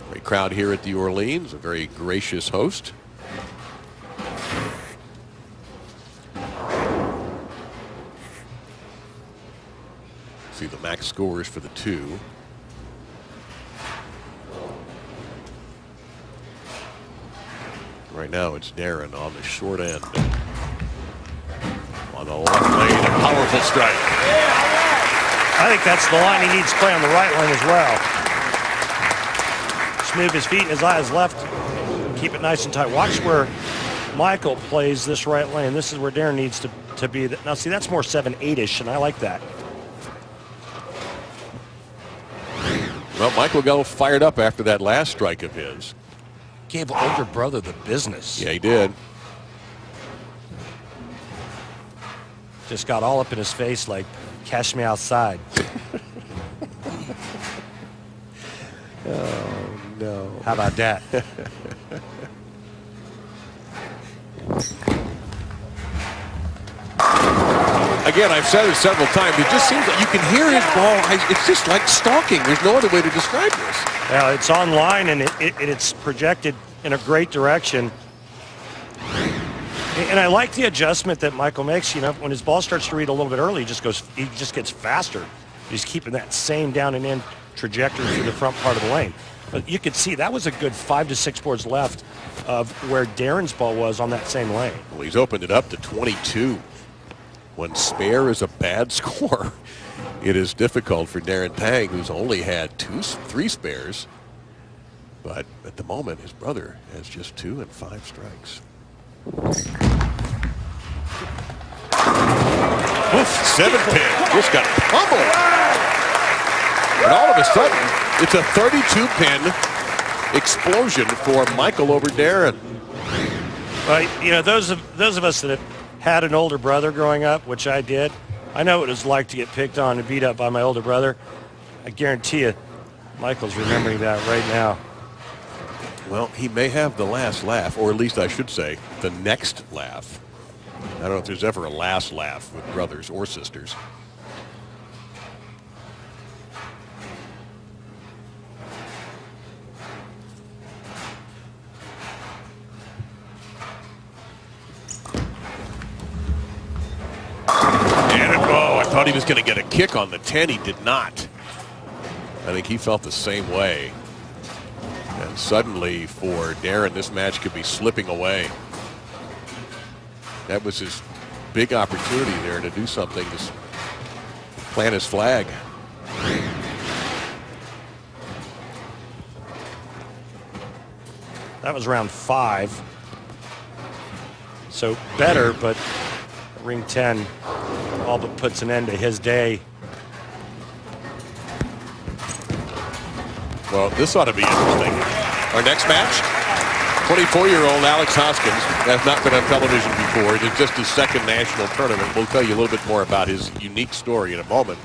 [SPEAKER 1] Great crowd here at the Orleans, a very gracious host. See the max scores for the 2. Right now it's Darren on the short end. On the left lane, a powerful strike.
[SPEAKER 3] I think that's the line he needs to play on the right lane as well. Just move his feet and his eyes left. Keep it nice and tight. Watch where Michael plays this right lane. This is where Darren needs to be. Now, see, that's more 7-8-ish, and I like that.
[SPEAKER 1] Well, Michael got fired up after that last strike of his.
[SPEAKER 3] Gave older brother the business.
[SPEAKER 1] Yeah, he did.
[SPEAKER 3] Just got all up in his face like, cash me outside.
[SPEAKER 1] Oh, no.
[SPEAKER 3] How about that?
[SPEAKER 1] Again, I've said it several times. It just seems like you can hear his ball. It's just like stalking. There's no other way to describe this.
[SPEAKER 3] Well, it's online and it's projected in a great direction. And I like the adjustment that Michael makes. You know, when his ball starts to read a little bit early, he just gets faster. He's keeping that same down and in trajectory through the front part of the lane. But you could see that was a good 5 to 6 boards left of where Darren's ball was on that same lane.
[SPEAKER 1] Well, he's opened it up to 22. When spare is a bad score, it is difficult for Darren Tang, who's only had 3 spares. But at the moment, his brother has just 2 and 5 strikes. Oof, 7-pin, just got pummeled. And all of a sudden, it's a 32-pin explosion for Michael over Darren.
[SPEAKER 3] Well, you know, those of us that have had an older brother growing up, which I did, I know what it was like to get picked on and beat up by my older brother. I guarantee you, Michael's remembering that right now.
[SPEAKER 1] Well, he may have the last laugh, or at least I should say, the next laugh. I don't know if there's ever a last laugh with brothers or sisters. I thought he was going to get a kick on the 10. He did not. I think he felt the same way. And suddenly for Darren, this match could be slipping away. That was his big opportunity there to do something, to plant his flag.
[SPEAKER 3] That was round 5. So better, but ring 10 all but puts an end to his day.
[SPEAKER 1] Well, this ought to be interesting. Our next match, 24-year-old Alex Hoskins has not been on television before. It is just his second national tournament. We'll tell you a little bit more about his unique story in a moment.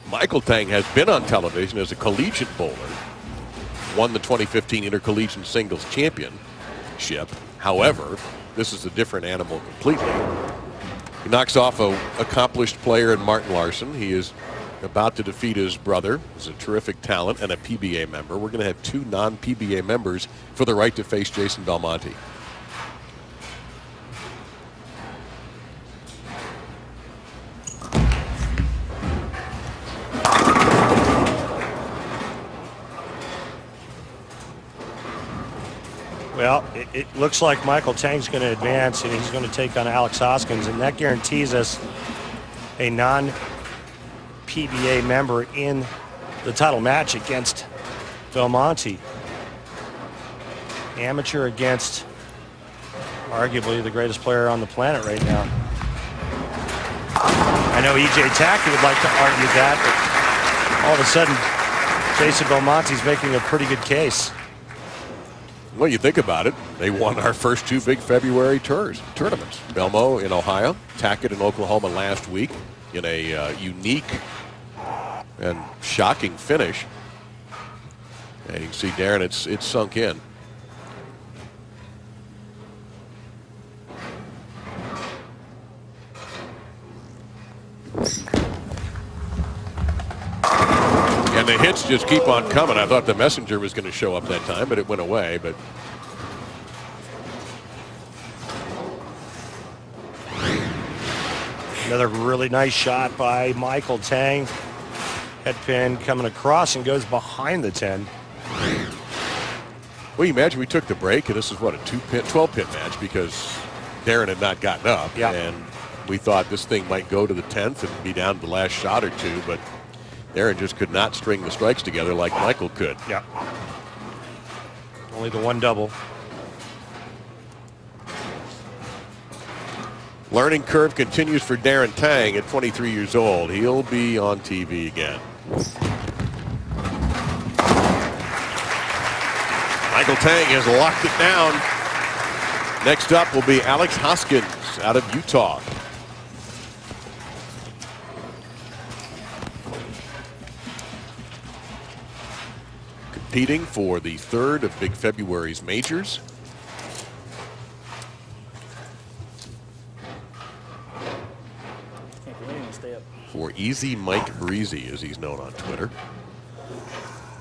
[SPEAKER 1] Michael Tang has been on television as a collegiate bowler, won the 2015 Intercollegiate Singles Championship. However, this is a different animal completely. He knocks off an accomplished player in Martin Larsen. He is about to defeat his brother, who's a terrific talent and a PBA member. We're going to have 2 non-PBA members for the right to face Jason Belmonte.
[SPEAKER 3] Well, it looks like Michael Tang's going to advance, and he's going to take on Alex Hoskins, and that guarantees us a non-PBA member in the title match against Belmonte. Amateur against arguably the greatest player on the planet right now. I know E.J. Tackett would like to argue that, but all of a sudden, Jason Belmonte's making a pretty good case.
[SPEAKER 1] Well, you think about it, they won our first 2 big February tournaments. Belmo in Ohio, Tackett in Oklahoma last week in a unique and shocking finish. And you can see, Darren, it's sunk in. And the hits just keep on coming. I thought the messenger was going to show up that time, but it went away. But
[SPEAKER 3] another really nice shot by Michael Tang. Head pin coming across and goes behind the 10.
[SPEAKER 1] Well, you imagine we took the break, and this is what, a 12-pin match because Darren had not gotten up.
[SPEAKER 3] Yep.
[SPEAKER 1] And we thought this thing might go to the 10th and be down to the last shot or 2, but Darren just could not string the strikes together like Michael could.
[SPEAKER 3] Yeah. Only the 1 double.
[SPEAKER 1] Learning curve continues for Darren Tang at 23 years old. He'll be on TV again. Michael Tang has locked it down. Next up will be Alex Hoskins out of Utah. Competing for the 3rd of Big February's majors. For Easy Mike Breezy, as he's known on Twitter.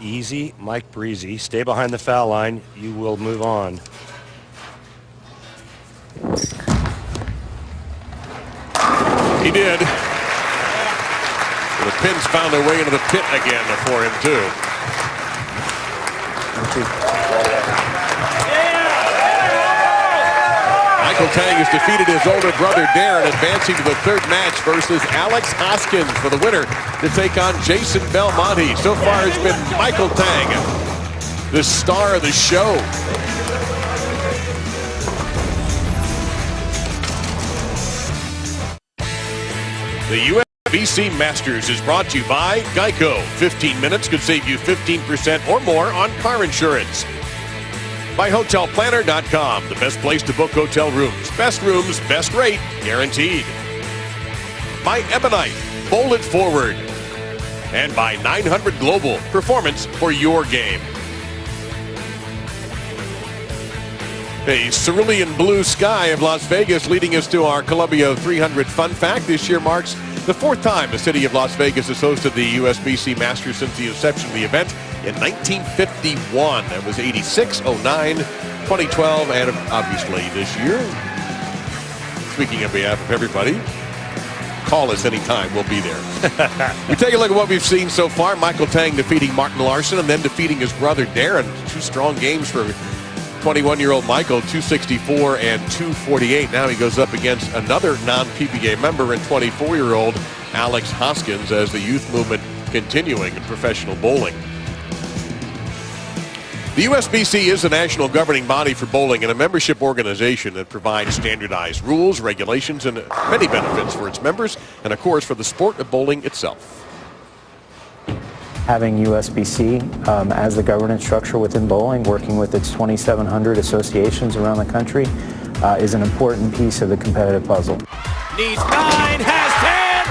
[SPEAKER 3] Easy Mike Breezy. Stay behind the foul line. You will move on.
[SPEAKER 1] He did. The pins found their way into the pit again for him, too. Michael Tang has defeated his older brother Darren, advancing to the 3rd match versus Alex Hoskins for the winner to take on Jason Belmonte. So far it's been Michael Tang, the star of the show. The USBC Masters is brought to you by Geico. 15 minutes could save you 15% or more on car insurance. By HotelPlanner.com, the best place to book hotel rooms. Best rooms, best rate, guaranteed. By Ebonite, bowl it forward. And by 900 Global, performance for your game. A cerulean blue sky of Las Vegas leading us to our Columbia 300 fun fact. This year marks the 4th time the city of Las Vegas has hosted the USBC Masters since the inception of the event in 1951. That was 86, 09, 2012, and obviously this year. Speaking on behalf of everybody, call us anytime. We'll be there. We take a look at what we've seen so far. Michael Tang defeating Martin Larsen and then defeating his brother Darren. 2 strong games for 21-year-old Michael, 264 and 248. Now he goes up against another non-PBA member and 24-year-old Alex Hoskins as the youth movement continuing in professional bowling. The USBC is the national governing body for bowling and a membership organization that provides standardized rules, regulations, and many benefits for its members and, of course, for the sport of bowling itself.
[SPEAKER 11] Having USBC as the governance structure within bowling, working with its 2,700 associations around the country, is an important piece of the competitive puzzle.
[SPEAKER 6] Needs 9, has 10,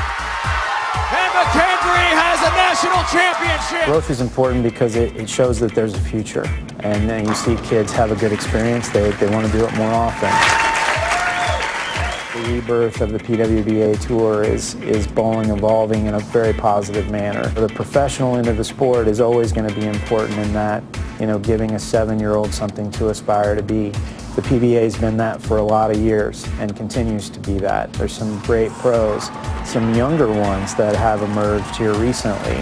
[SPEAKER 6] and McKendree has a national championship.
[SPEAKER 11] Growth is important because it shows that there's a future, and then you see kids have a good experience, they want to do it more often.
[SPEAKER 1] The
[SPEAKER 11] The rebirth of the PWBA Tour is bowling evolving in a very positive manner. The professional end of the sport is always going to be important in that, giving a 7-year-old something to aspire to be. The PBA's been that for a lot of years and continues to be that. There's some great pros, some younger ones that have emerged here recently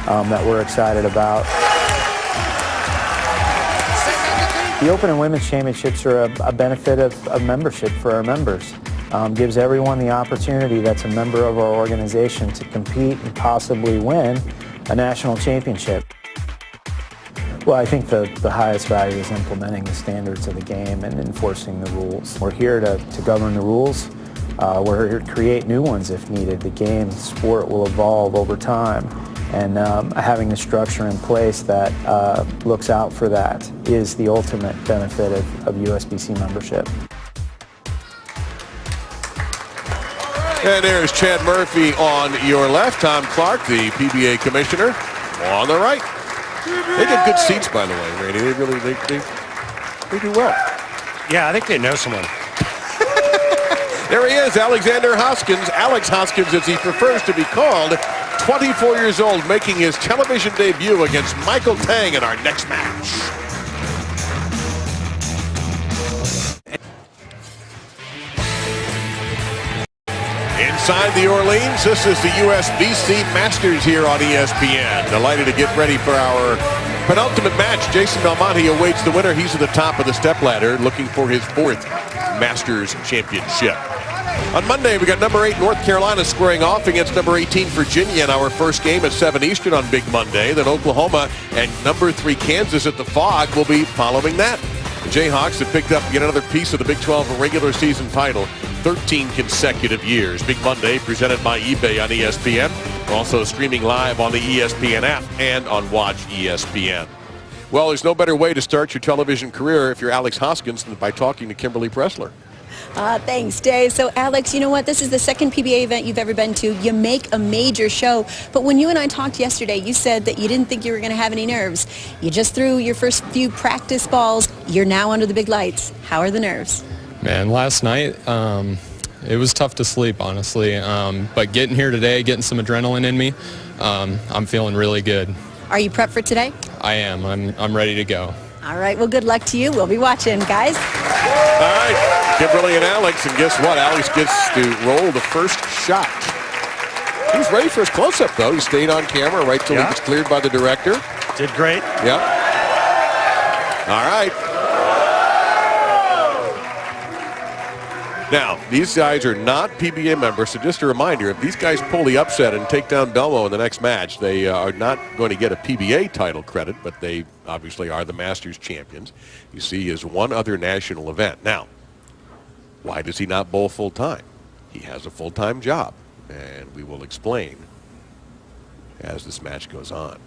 [SPEAKER 11] that we're excited about. The Open and Women's Championships are a benefit of membership for our members. Gives everyone the opportunity that's a member of our organization to compete and possibly win a national championship. Well, I think the highest value is implementing the standards of the game and enforcing the rules. We're here to govern the rules. We're here to create new ones if needed. The game, the sport will evolve over time. And having the structure in place that looks out for that is the ultimate benefit of USBC membership.
[SPEAKER 1] And there's Chad Murphy on your left, Tom Clark, the PBA commissioner, on the right. They get good seats, by the way, Randy. They really they do well.
[SPEAKER 3] Yeah, I think they know someone.
[SPEAKER 1] There he is, Alexander Hoskins. Alex Hoskins, as he prefers to be called, 24 years old, making his television debut against Michael Tang in our next match. Inside the Orleans, this is the USBC Masters here on ESPN. Delighted to get ready for our penultimate match. Jason Belmonte awaits the winner. He's at the top of the stepladder, looking for his 4th Masters championship. On Monday, we got number 8 North Carolina squaring off against number 18 Virginia in our first game at 7 Eastern on Big Monday. Then Oklahoma and number 3 Kansas at the Fog will be following that. The Jayhawks have picked up yet another piece of the Big 12 regular season title, 13 consecutive years. Big Monday presented by eBay on ESPN. Also streaming live on the ESPN app and on Watch ESPN. Well, there's no better way to start your television career if you're Alex Hoskins than by talking to Kimberly Pressler.
[SPEAKER 4] Thanks, Jay. So, Alex, you know what? This is the second PBA event you've ever been to. You make a major show. But when you and I talked yesterday, you said that you didn't think you were going to have any nerves. You just threw your first few practice balls. You're now under the big lights. How are the nerves?
[SPEAKER 12] Man, last night, it was tough to sleep, honestly. But getting here today, getting some adrenaline in me, I'm feeling really good.
[SPEAKER 4] Are you prepped for today?
[SPEAKER 12] I am. I'm ready to go.
[SPEAKER 4] All right. Well, good luck to you. We'll be watching, guys.
[SPEAKER 1] All right, Kimberly and Alex, and guess what? Alex gets to roll the first shot. He's ready for his close-up, though. He stayed on camera right till he was cleared by the director.
[SPEAKER 3] Did great.
[SPEAKER 1] Yep. All right. Now, these guys are not PBA members, so just a reminder, if these guys pull the upset and take down Belmo in the next match, they are not going to get a PBA title credit, but they obviously are the Masters champions. You see, he has one other national event. Now, why does he not bowl full-time? He has a full-time job, and we will explain as this match goes on.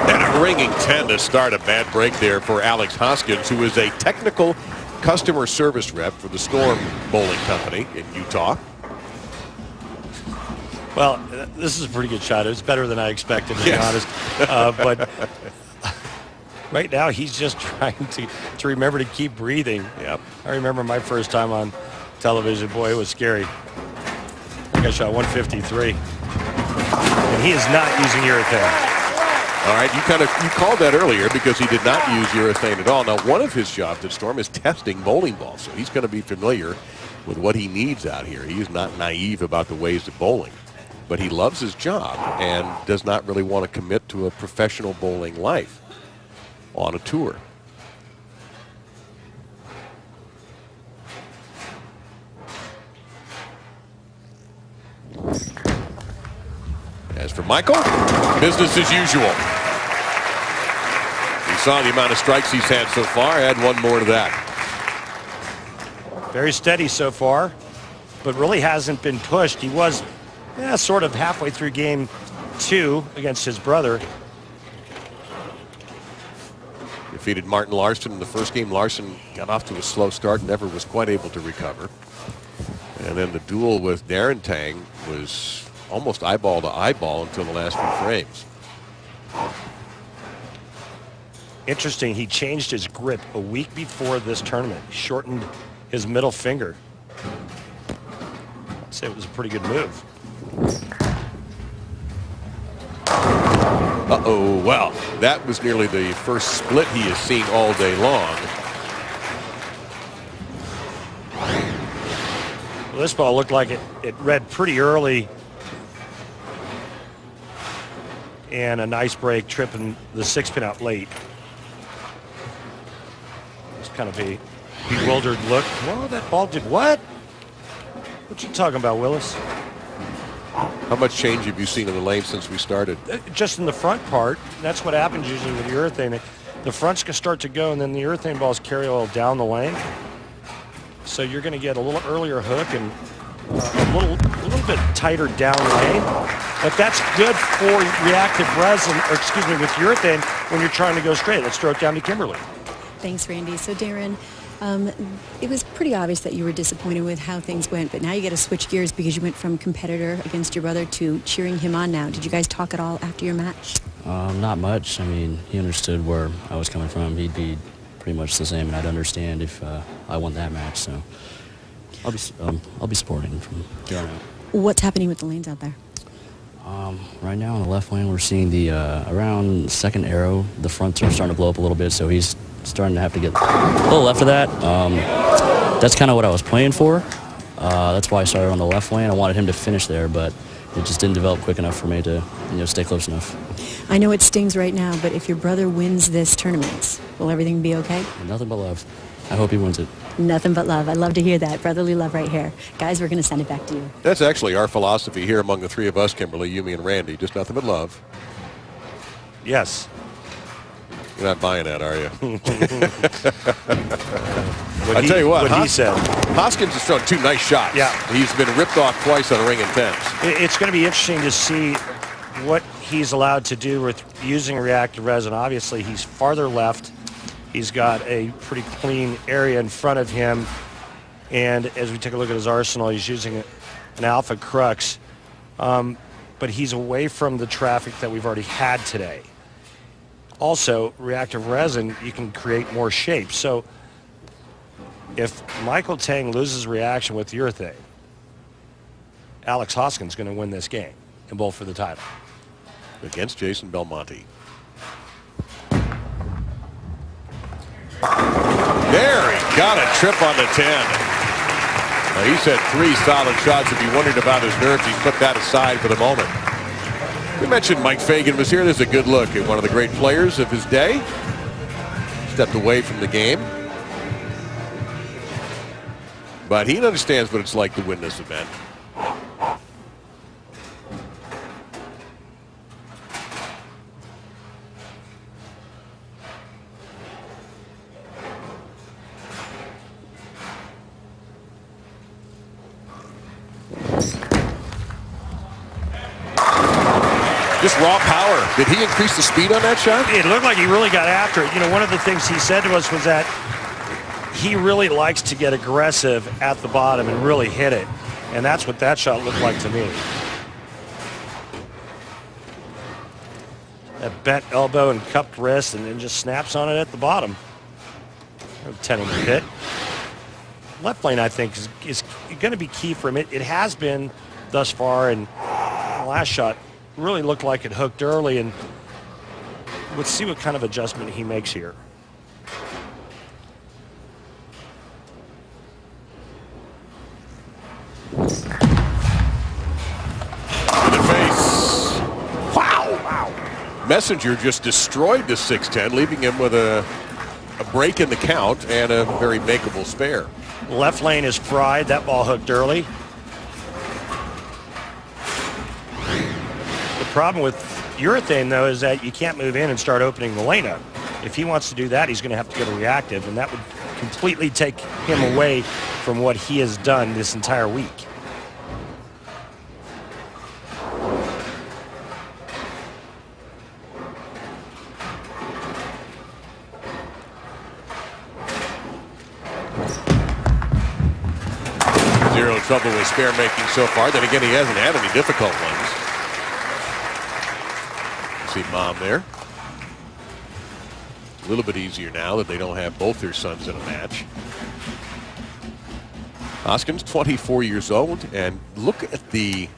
[SPEAKER 1] And a ringing 10 to start. A bad break there for Alex Hoskins, who is a technical customer service rep for the Storm Bowling Company in Utah.
[SPEAKER 3] Well, this is a pretty good shot. It was better than I expected, to be honest. But right now, he's just trying to remember to keep breathing.
[SPEAKER 1] Yep.
[SPEAKER 3] I remember my first time on television. Boy, it was scary. I think I shot 153. And he is not using urethane.
[SPEAKER 1] All right, you called that earlier because he did not use urethane at all. Now, one of his jobs at Storm is testing bowling balls, so he's going to be familiar with what he needs out here. He is not naive about the ways of bowling, but he loves his job and does not really want to commit to a professional bowling life on a tour. As for Michael, business as usual. You saw the amount of strikes he's had so far. Add one more to that.
[SPEAKER 3] Very steady so far, but really hasn't been pushed. He was sort of halfway through game 2 against his brother.
[SPEAKER 1] Defeated Martin Larsen in the first game. Larsen got off to a slow start, never was quite able to recover. And then the duel with Darren Tang was almost eyeball to eyeball until the last few frames.
[SPEAKER 3] Interesting, he changed his grip a week before this tournament. He shortened his middle finger. I'd say it was a pretty good move.
[SPEAKER 1] Uh-oh, well, that was nearly the first split he has seen all day long.
[SPEAKER 3] Well, this ball looked like it read pretty early. And a nice break, tripping the 6-pin out late. It's kind of a bewildered look. Whoa, that ball did what? What you talking about, Willis?
[SPEAKER 1] How much change have you seen in the lane since we started?
[SPEAKER 3] Just in the front part. That's what happens usually with the urethane. The fronts can start to go, and then the urethane balls carry all down the lane. So you're going to get a little earlier hook and a little bit tighter down lane. But that's good for reactive resin, or excuse me, with urethane when you're trying to go straight. Let's throw it down to Kimberly.
[SPEAKER 4] Thanks, Randy. So, Darren, it was pretty obvious that you were disappointed with how things went, but now you got to switch gears because you went from competitor against your brother to cheering him on now. Did you guys talk at all after your match?
[SPEAKER 9] Not much. I mean, he understood where I was coming from. He'd be pretty much the same, and I'd understand if I won that match. So I'll be supporting him from here on out.
[SPEAKER 4] What's happening with the lanes out there?
[SPEAKER 9] Right now on the left lane, we're seeing the around second arrow, the fronts are starting to blow up a little bit, so he's starting to have to get a little left of that. That's kind of what I was playing for. That's why I started on the left lane. I wanted him to finish there, but it just didn't develop quick enough for me to stay close enough.
[SPEAKER 4] I know it stings right now, but if your brother wins this tournament, will everything be okay?
[SPEAKER 9] Nothing but love. I hope he wins it.
[SPEAKER 4] Nothing but love. I love to hear that. Brotherly love right here. Guys, we're going to send it back to you.
[SPEAKER 1] That's actually our philosophy here among the three of us, Kimberly, you, me, and Randy. Just nothing but love.
[SPEAKER 3] Yes.
[SPEAKER 1] You're not buying that, are you?
[SPEAKER 3] I
[SPEAKER 1] tell you what,
[SPEAKER 3] he said.
[SPEAKER 1] Hoskins has thrown two nice shots.
[SPEAKER 3] Yeah.
[SPEAKER 1] He's been ripped off twice on a ring intense.
[SPEAKER 3] It's going to be interesting to see what he's allowed to do with using reactive resin. Obviously, he's farther left. He's got a pretty clean area in front of him. And as we take a look at his arsenal, he's using an Alpha Crux. But he's away from the traffic that we've already had today. Also, reactive resin, you can create more shapes. So if Michael Tang loses reaction with urethane, Alex Hoskins is going to win this game and bowl for the title.
[SPEAKER 1] Against Jason Belmonte. There, he got a trip on the 10. Now, he's had three solid shots. If you wondered about his nerves, he's put that aside for the moment. We mentioned Mike Fagan was here. There's a good look at one of the great players of his day. Stepped away from the game. But he understands what it's like to win this event. Just raw power. Did he increase the speed on that shot?
[SPEAKER 3] It looked like he really got after it. You know, one of the things he said to us was that he really likes to get aggressive at the bottom and really hit it. And that's what that shot looked like to me. That bent elbow and cupped wrist, and then just snaps on it at the bottom. 10-inch hit. Left lane, I think, is going to be key for him. It has been thus far, and the last shot really looked like it hooked early, and let's see what kind of adjustment he makes here.
[SPEAKER 1] In the face. Wow. Messenger just destroyed the 610, leaving him with a break in the count and a very makeable spare.
[SPEAKER 3] Left lane is fried. That ball hooked early. The problem with urethane, though, is that you can't move in and start opening the lane up. If he wants to do that, he's going to have to go to reactive, and that would completely take him away from what he has done this entire week.
[SPEAKER 1] Zero trouble with spare making so far. Then again, he hasn't had any difficult ones. See Mom there. A little bit easier now that they don't have both their sons in a match. Hoskins, 24 years old, and look at the...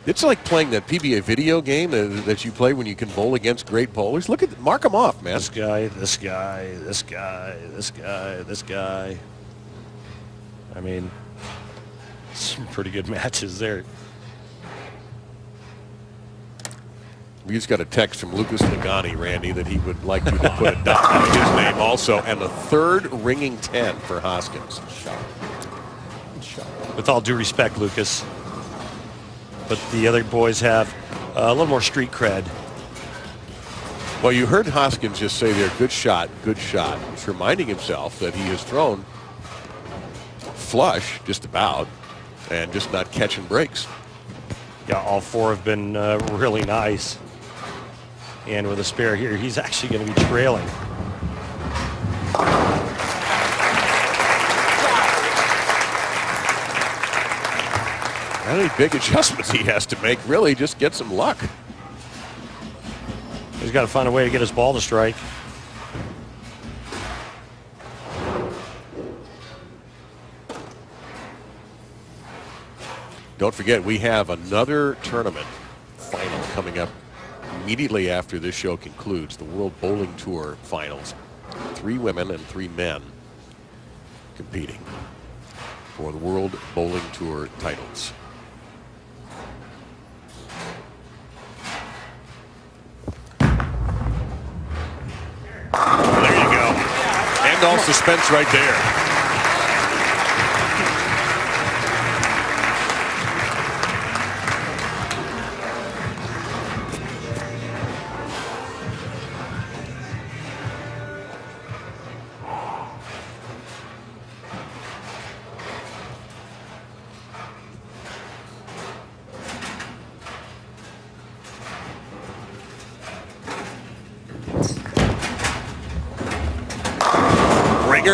[SPEAKER 1] It's like playing that PBA video game that you play when you can bowl against great bowlers. Look at, mark them off, man.
[SPEAKER 3] This guy, this guy, this guy, this guy, this guy. I mean, some pretty good matches there.
[SPEAKER 1] We just got a text from Lucas Nagani, Randy, that he would like you to put a dot on his name also, and the third ringing 10 for Hoskins.
[SPEAKER 3] With all due respect, Lucas, but the other boys have a little more street cred.
[SPEAKER 1] Well, you heard Hoskins just say there, good shot, good shot. He's reminding himself that he has thrown flush, just about, and just not catching breaks.
[SPEAKER 3] Yeah, all four have been really nice. And with a spare here, he's actually going to be trailing.
[SPEAKER 1] Not any big adjustments he has to make, really, just get some luck.
[SPEAKER 3] He's got to find a way to get his ball to strike.
[SPEAKER 1] Don't forget, we have another tournament final coming up immediately after this show concludes, the World Bowling Tour Finals. 3 women and 3 men competing for the World Bowling Tour titles. There you go. End all suspense right there.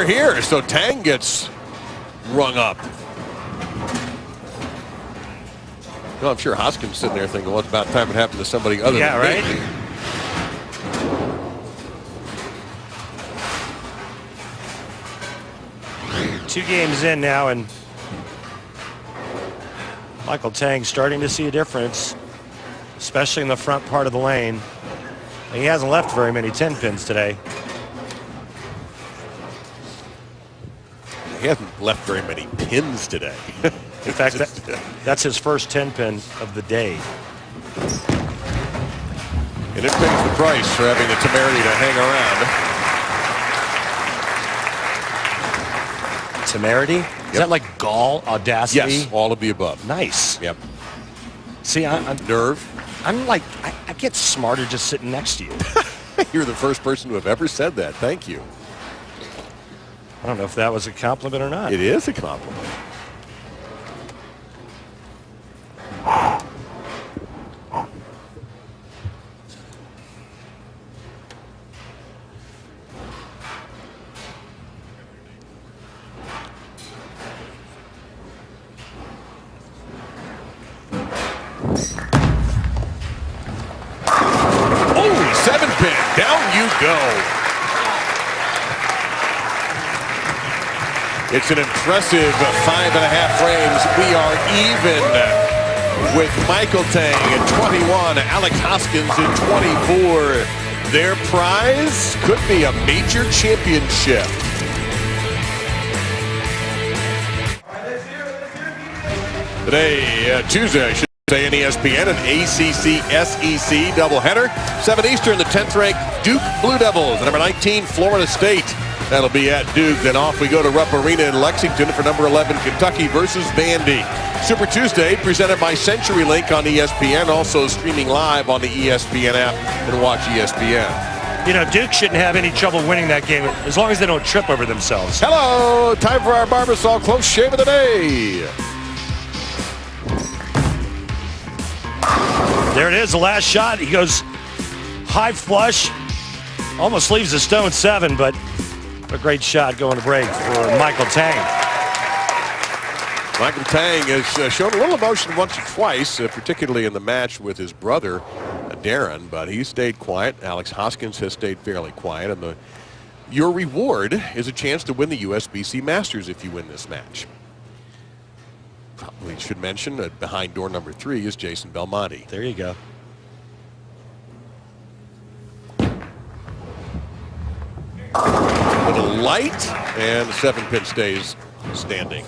[SPEAKER 1] Here, so Tang gets rung up. Well, I'm sure Hoskins sitting there thinking, well, it's about time it happened to somebody other than
[SPEAKER 3] right?
[SPEAKER 1] me.
[SPEAKER 3] 2 games in now, and Michael Tang starting to see a difference, especially in the front part of the lane. He hasn't left very many 10 pins today.
[SPEAKER 1] He hasn't left very many pins today.
[SPEAKER 3] In fact, that's his first 10 pin of the day.
[SPEAKER 1] And it pays the price for having the temerity to hang around.
[SPEAKER 3] Temerity? Is that like gall, audacity?
[SPEAKER 1] Yes, all of the above.
[SPEAKER 3] Nice.
[SPEAKER 1] Yep.
[SPEAKER 3] See, I'm
[SPEAKER 1] nerve.
[SPEAKER 3] I'm like, I get smarter just sitting next to you.
[SPEAKER 1] You're the first person to have ever said that. Thank you.
[SPEAKER 3] I don't know if that was a compliment or not.
[SPEAKER 1] It is a compliment. Oh, 7 pin. Down you go. It's an impressive 5.5 frames. We are even with Michael Tang at 21, Alex Hoskins at 24. Their prize could be a major championship. Today, Tuesday, I should say, in ESPN, an ACC-SEC doubleheader. 7 Eastern, the 10th ranked Duke Blue Devils, number 19, Florida State. That'll be at Duke. Then off we go to Rupp Arena in Lexington for number 11, Kentucky versus Vandy. Super Tuesday presented by CenturyLink on ESPN, also streaming live on the ESPN app and watch ESPN.
[SPEAKER 3] You know, Duke shouldn't have any trouble winning that game as long as they don't trip over themselves.
[SPEAKER 1] Hello, time for our Barbasol close shave of the day.
[SPEAKER 3] There it is, the last shot. He goes high flush, almost leaves the stone 7, but a great shot going to break for Michael Tang.
[SPEAKER 1] Michael Tang has shown a little emotion once or twice, particularly in the match with his brother, Darren, but he stayed quiet. Alex Hoskins has stayed fairly quiet, and your reward is a chance to win the USBC Masters if you win this match. Probably should mention that behind door number 3 is Jason Belmonte.
[SPEAKER 3] There you go.
[SPEAKER 1] Little light, and the 7-pin stays standing.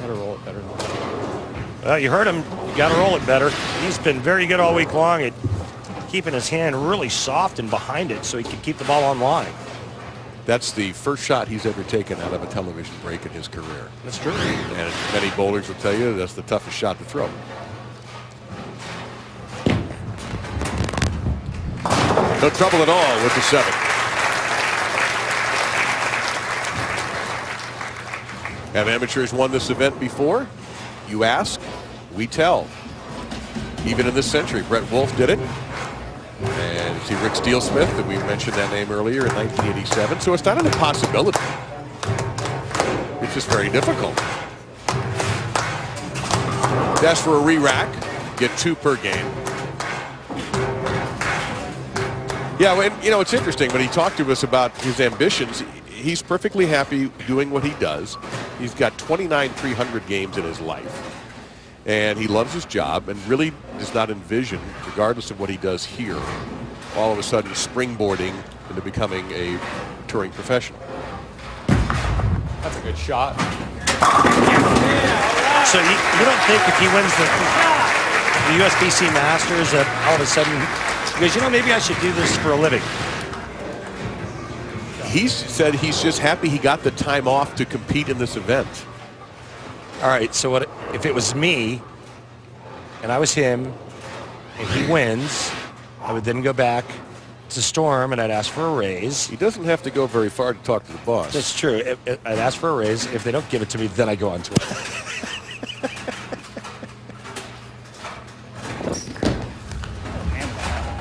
[SPEAKER 6] Gotta roll it better than that.
[SPEAKER 3] Well, you heard him. You got to roll it better. He's been very good all week long at keeping his hand really soft and behind it so he can keep the ball on line.
[SPEAKER 1] That's the first shot he's ever taken out of a television break in his career.
[SPEAKER 3] That's true.
[SPEAKER 1] And many bowlers will tell you that's the toughest shot to throw. No trouble at all with the 7. Have amateurs won this event before? You ask, we tell. Even in this century, Brett Wolf did it. And see Rick Steelsmith, that we mentioned that name earlier, in 1987. So it's not an impossibility. It's just very difficult. That's for a re-rack. Get 2 per game. Yeah, and you know, it's interesting when he talked to us about his ambitions. He's perfectly happy doing what he does. He's got 29 300 games in his life. And he loves his job and really does not envision, regardless of what he does here, all of a sudden springboarding into becoming a touring professional.
[SPEAKER 6] That's a good shot.
[SPEAKER 3] So you don't think if he wins the USBC Masters that all of a sudden, because, you know, maybe I should do this for a living?
[SPEAKER 1] He said he's just happy he got the time off to compete in this event.
[SPEAKER 3] All right, so what if it was me and I was him and he wins? I would then go back to Storm and I'd ask for a raise.
[SPEAKER 1] He doesn't have to go very far to talk to the boss.
[SPEAKER 3] That's true. I'd ask for a raise. If they don't give it to me, then I go on tour.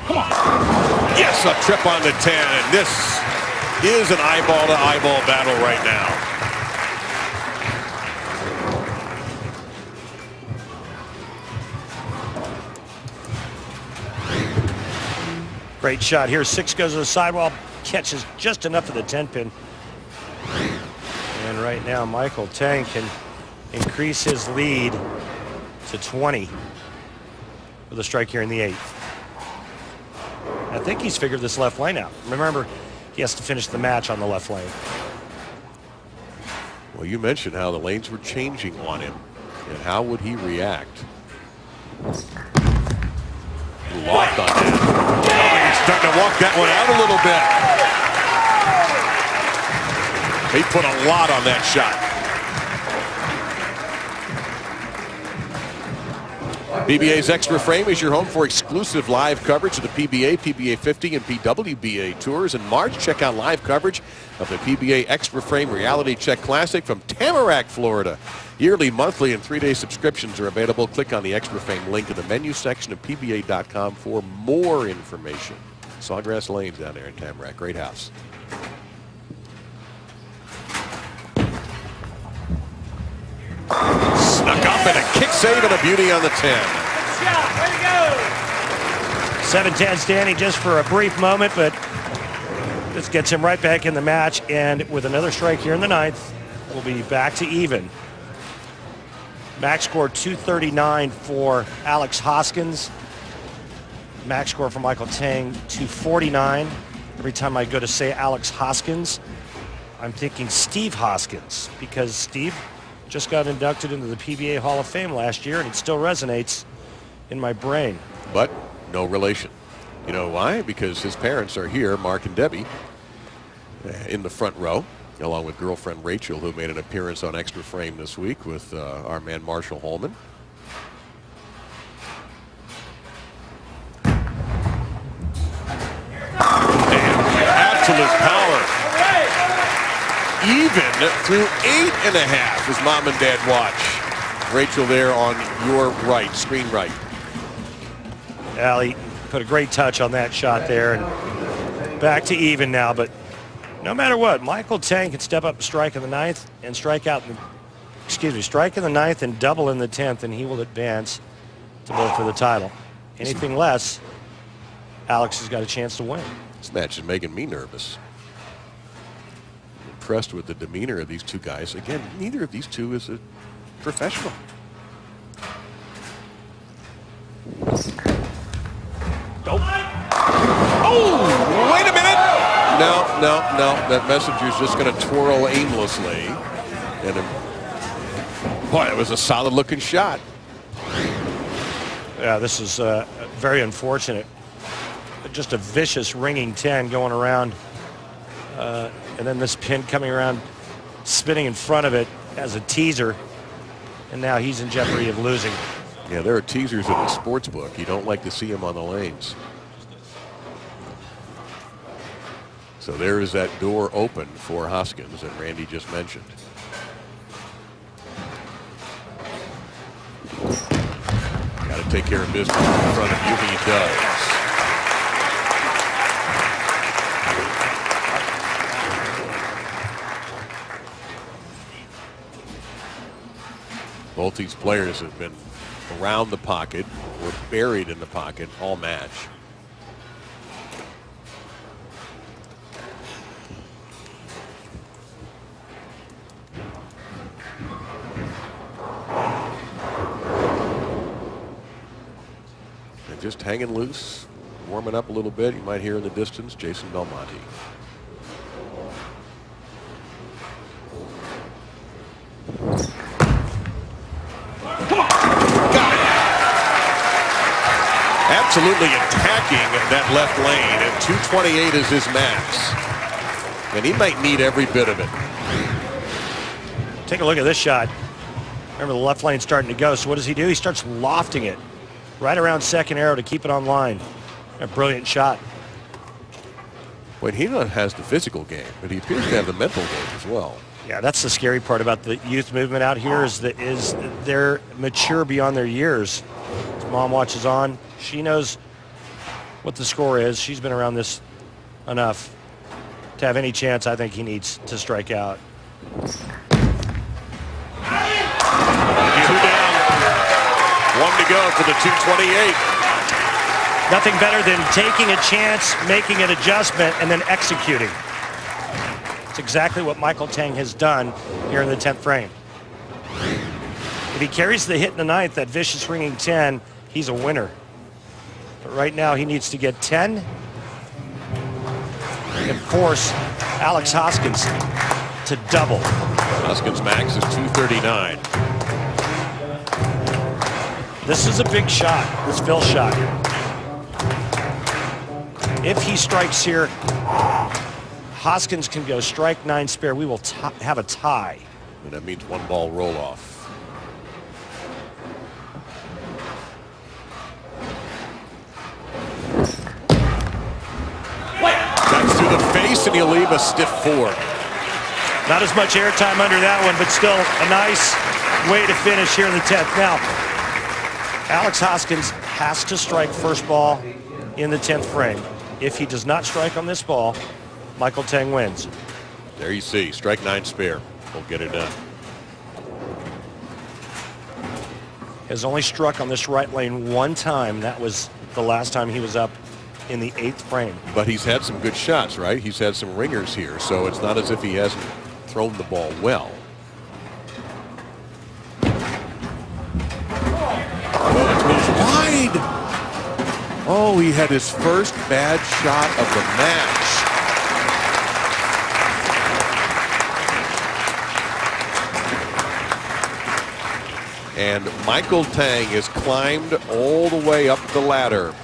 [SPEAKER 1] Come on. Yes, a trip on the 10, and this is an eyeball-to-eyeball battle right now.
[SPEAKER 3] Great shot here. 6 goes to the sidewall, catches just enough of the 10-pin. And right now, Michael Tang can increase his lead to 20 with a strike here in the 8th. I think he's figured this left lane out. Remember, he has to finish the match on the left lane.
[SPEAKER 1] Well, you mentioned how the lanes were changing on him, and how would he react? Locked on that. Oh, he's starting to walk that one out a little bit. He put a lot on that shot. PBA's Extra Frame is your home for exclusive live coverage of the PBA, PBA 50, and PWBA tours. In March, check out live coverage of the PBA Extra Frame Reality Check Classic from Tamarack, Florida. Yearly, monthly, and 3-day subscriptions are available. Click on the Extra Frame link in the menu section of PBA.com for more information. Sawgrass Lane's down there in Tamarack. Great house. Snuck up and a kick save and a beauty on the 10.
[SPEAKER 6] Way to go.
[SPEAKER 3] 7-10 standing just for a brief moment, but this gets him right back in the match. And with another strike here in the 9th, we'll be back to even. Max score 239 for Alex Hoskins. Max score for Michael Tang 249. Every time I go to say Alex Hoskins, I'm thinking Steve Hoskins, because Steve just got inducted into the PBA Hall of Fame last year, and it still resonates in my brain.
[SPEAKER 1] But no relation. You know why? Because his parents are here, Mark and Debbie, in the front row, along with girlfriend Rachel, who made an appearance on Extra Frame this week with our man Marshall Holman. And absolute power. Even through 8.5 as Mom and Dad watch. Rachel there on your right, screen right.
[SPEAKER 3] Allie put a great touch on that shot there, and back to even now. But no matter what, Michael Tang can step up and strike in the 9th and strike out, strike in the 9th and double in the 10th, and he will advance to both for the title. Anything less, Alex has got a chance to win.
[SPEAKER 1] This match is making me nervous. I'm impressed with the demeanor of these two guys. Again, neither of these two is a professional. Oh, wait a minute. No. That messenger's just going to twirl aimlessly. And boy, it was a solid looking shot.
[SPEAKER 3] Yeah, this is very unfortunate. Just a vicious ringing 10 going around. And then this pin coming around, spinning in front of it as a teaser. And now he's in jeopardy of losing.
[SPEAKER 1] Yeah, there are teasers in the sports book. You don't like to see them on the lanes. So there is that door open for Hoskins that Randy just mentioned. Got to take care of business in front of you. He does. Both these players have been around the pocket or buried in the pocket all match. And just hanging loose, warming up a little bit. You might hear in the distance Jason Belmonte. Absolutely attacking that left lane, and 228 is his max. And he might need every bit of it.
[SPEAKER 3] Take a look at this shot. Remember, the left lane starting to go, so what does he do? He starts lofting it right around second arrow to keep it on line. A brilliant shot.
[SPEAKER 1] Well, he not has the physical game, but he appears to have the mental game as well.
[SPEAKER 3] Yeah, that's the scary part about the youth movement out here is they're mature beyond their years. His mom watches on. She knows what the score is. She's been around this enough to have any chance. I think he needs to strike out.
[SPEAKER 1] 2 down. 1 to go for the 228.
[SPEAKER 3] Nothing better than taking a chance, making an adjustment, and then executing. It's exactly what Michael Tang has done here in the 10th frame. If he carries the hit in the 9th, that vicious ringing 10, he's a winner. But right now he needs to get 10. And of course, Alex Hoskins to double.
[SPEAKER 1] Hoskins' max is 239.
[SPEAKER 3] This is a big shot, this Phil shot. If he strikes here, Hoskins can go strike 9 spare. We will have a tie.
[SPEAKER 1] And that means 1 ball roll off. That's to the face, and he'll leave a stiff 4.
[SPEAKER 3] Not as much airtime under that one, but still a nice way to finish here in the 10th. Now, Alex Hoskins has to strike first ball in the 10th frame. If he does not strike on this ball, Michael Tang wins.
[SPEAKER 1] There you see, strike 9 spare. We'll get it done.
[SPEAKER 3] Has only struck on this right lane 1 time. That was the last time he was up in the 8th frame.
[SPEAKER 1] But he's had some good shots, right? He's had some ringers here, so it's not as if he hasn't thrown the ball well. Oh, it goes wide. Oh, he had his first bad shot of the match. And Michael Tang has climbed all the way up the ladder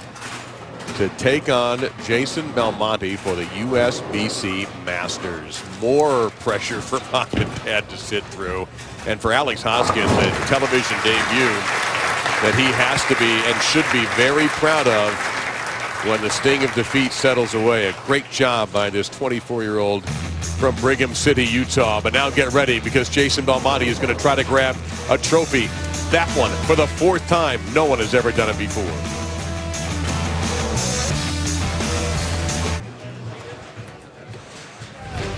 [SPEAKER 1] to take on Jason Belmonte for the USBC Masters. More pressure for mom and dad to sit through. And for Alex Hoskins, a television debut that he has to be and should be very proud of when the sting of defeat settles away. A great job by this 24-year-old from Brigham City, Utah. But now get ready, because Jason Belmonte is going to try to grab a trophy. That one for the 4th time. No one has ever done it before.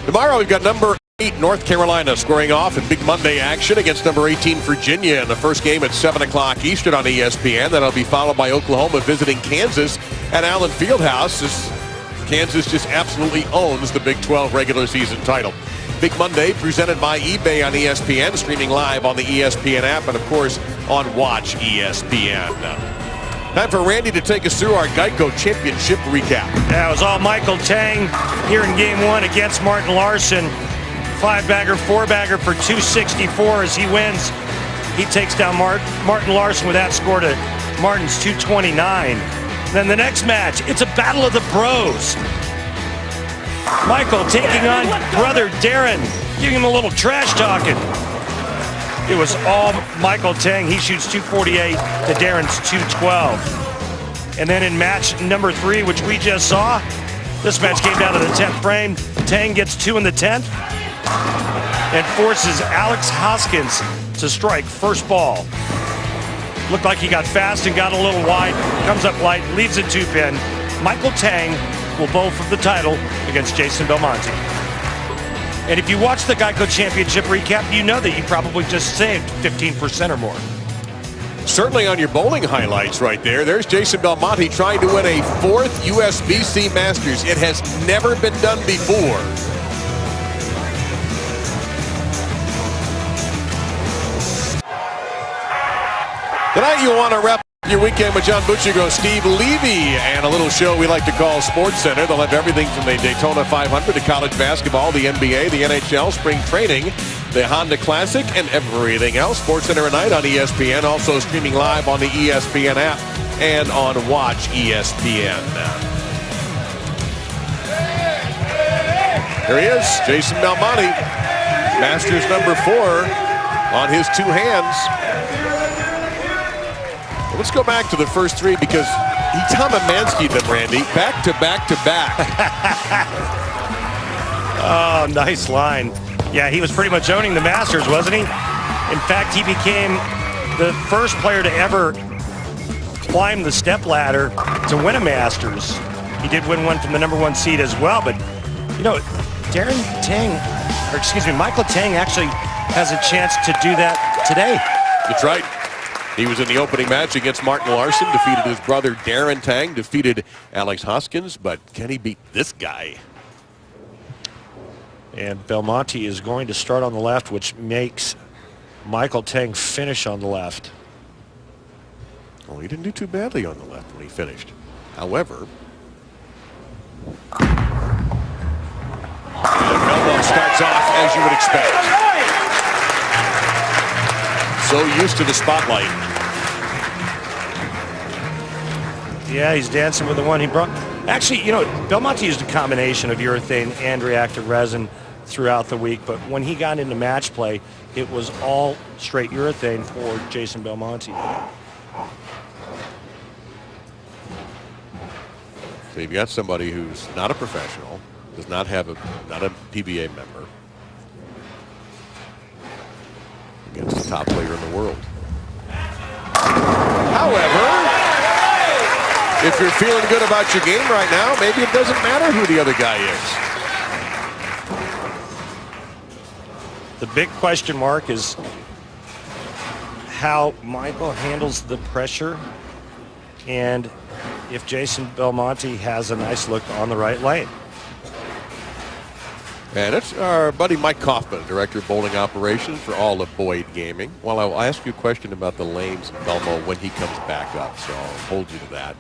[SPEAKER 1] Tomorrow we've got number North Carolina squaring off in Big Monday action against number 18 Virginia in the first game at 7 o'clock Eastern on ESPN. That'll be followed by Oklahoma visiting Kansas at Allen Fieldhouse as Kansas just absolutely owns the Big 12 regular season title. Big Monday presented by eBay on ESPN, streaming live on the ESPN app and of course on Watch ESPN. Time for Randy to take us through our Geico Championship recap.
[SPEAKER 3] That was all Michael Tang here in game 1 against Martin Larsen. 5-bagger, 4-bagger for 264 as he wins. He takes down Martin Larsen with that score to Martin's 229. Then the next match, it's a battle of the pros. Michael taking on brother Darren, giving him a little trash talking. It was all Michael Tang. He shoots 248 to Darren's 212. And then in match number 3, which we just saw, this match came down to the 10th frame. Tang gets 2 in the 10th and forces Alex Hoskins to strike first ball. Looked like he got fast and got a little wide, comes up light, leaves a 2-pin. Michael Tang will bowl for the title against Jason Belmonte. And if you watch the Geico Championship recap, you know that you probably just saved 15% or more.
[SPEAKER 1] Certainly on your bowling highlights right there. There's Jason Belmonte trying to win a 4th USBC Masters. It has never been done before. Tonight you'll want to wrap up your weekend with John Buccigo, Steve Levy, and a little show we like to call Sports Center. They'll have everything from the Daytona 500 to college basketball, the NBA, the NHL, spring training, the Honda Classic, and everything else. Sports Center tonight on ESPN, also streaming live on the ESPN app and on Watch ESPN. Here he is, Jason Belmonte, Masters number 4 on his 2 hands. Let's go back to the first 3 because he Tom Amansky'd them, Randy, back to back to back.
[SPEAKER 3] Oh, nice line. Yeah, he was pretty much owning the Masters, wasn't he? In fact, he became the first player to ever climb the stepladder to win a Masters. He did win one from the number 1 seed as well, but you know, Michael Tang actually has a chance to do that today.
[SPEAKER 1] That's right. He was in the opening match against Martin Larsen, defeated his brother Darren Tang, defeated Alex Hoskins, but can he beat this guy?
[SPEAKER 3] And Belmonte is going to start on the left, which makes Michael Tang finish on the left.
[SPEAKER 1] Well, he didn't do too badly on the left when he finished. However, Belmonte starts off as you would expect. So used to the spotlight.
[SPEAKER 3] Yeah, he's dancing with the one he brought. Actually, you know, Belmonte used a combination of urethane and reactive resin throughout the week, but when he got into match play, it was all straight urethane for Jason Belmonte.
[SPEAKER 1] So you've got somebody who's not a professional, does not have not a PBA member, against the top player in the world. However, if you're feeling good about your game right now, maybe it doesn't matter who the other guy is.
[SPEAKER 3] The big question mark is how Michael handles the pressure and if Jason Belmonte has a nice look on the right lane.
[SPEAKER 1] And it's our buddy Mike Kaufman, Director of Bowling Operations for all of Boyd Gaming. Well, I'll ask you a question about the lanes in Belmo when he comes back up, so I'll hold you to that.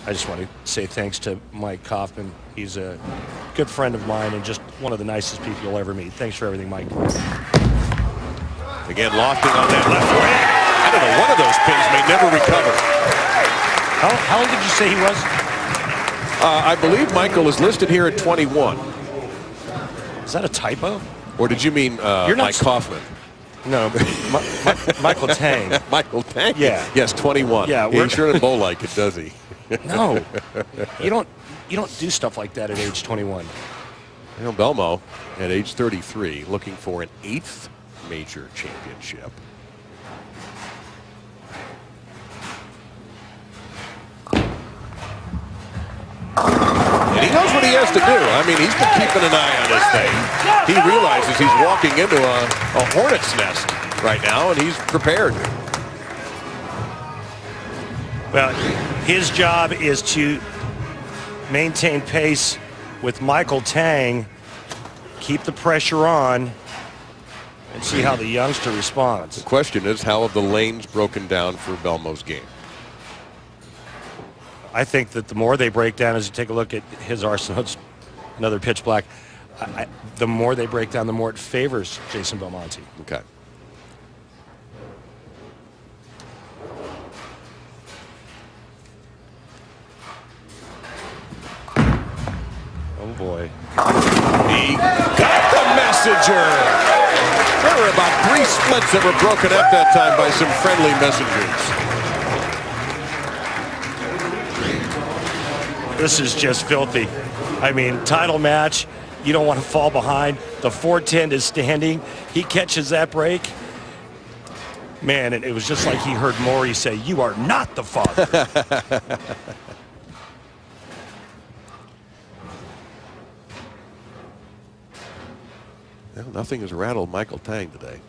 [SPEAKER 3] I just want to say thanks to Mike Kaufman. He's a good friend of mine and just one of the nicest people you'll ever meet. Thanks for everything, Mike.
[SPEAKER 1] Again, lofting on that left wing. I don't know, one of those pins may never recover.
[SPEAKER 3] How old did you say he was?
[SPEAKER 1] I believe Michael is listed here at 21.
[SPEAKER 3] Is that a typo?
[SPEAKER 1] Or did you mean Mike Kaufman?
[SPEAKER 3] No, Michael Tang.
[SPEAKER 1] Michael Tang?
[SPEAKER 3] Yeah.
[SPEAKER 1] Yes, 21.
[SPEAKER 3] Yeah,
[SPEAKER 1] he sure doesn't bowl like it, does he?
[SPEAKER 3] No. You don't do stuff like that at age 21.
[SPEAKER 1] You know, Belmo at age 33 looking for an 8th major championship. And he knows what he has to do. I mean, he's been keeping an eye on this thing. He realizes he's walking into a hornet's nest right now, and he's prepared.
[SPEAKER 3] Well, his job is to maintain pace with Michael Tang, keep the pressure on, and see how the youngster responds.
[SPEAKER 1] The question is, how have the lanes broken down for Belmo's game?
[SPEAKER 3] I think that the more they break down, as you take a look at his arsenal, it's another pitch black, the more they break down, the more it favors Jason Belmonte.
[SPEAKER 1] Okay.
[SPEAKER 3] Oh, boy.
[SPEAKER 1] He got the messenger. There were about 3 splits that were broken up that time by some friendly messengers.
[SPEAKER 3] This is just filthy. I mean, title match, you don't want to fall behind. The 410 is standing. He catches that break. Man, and it was just like he heard Maury say, "You are not the father."
[SPEAKER 1] Well, nothing has rattled Michael Tang today.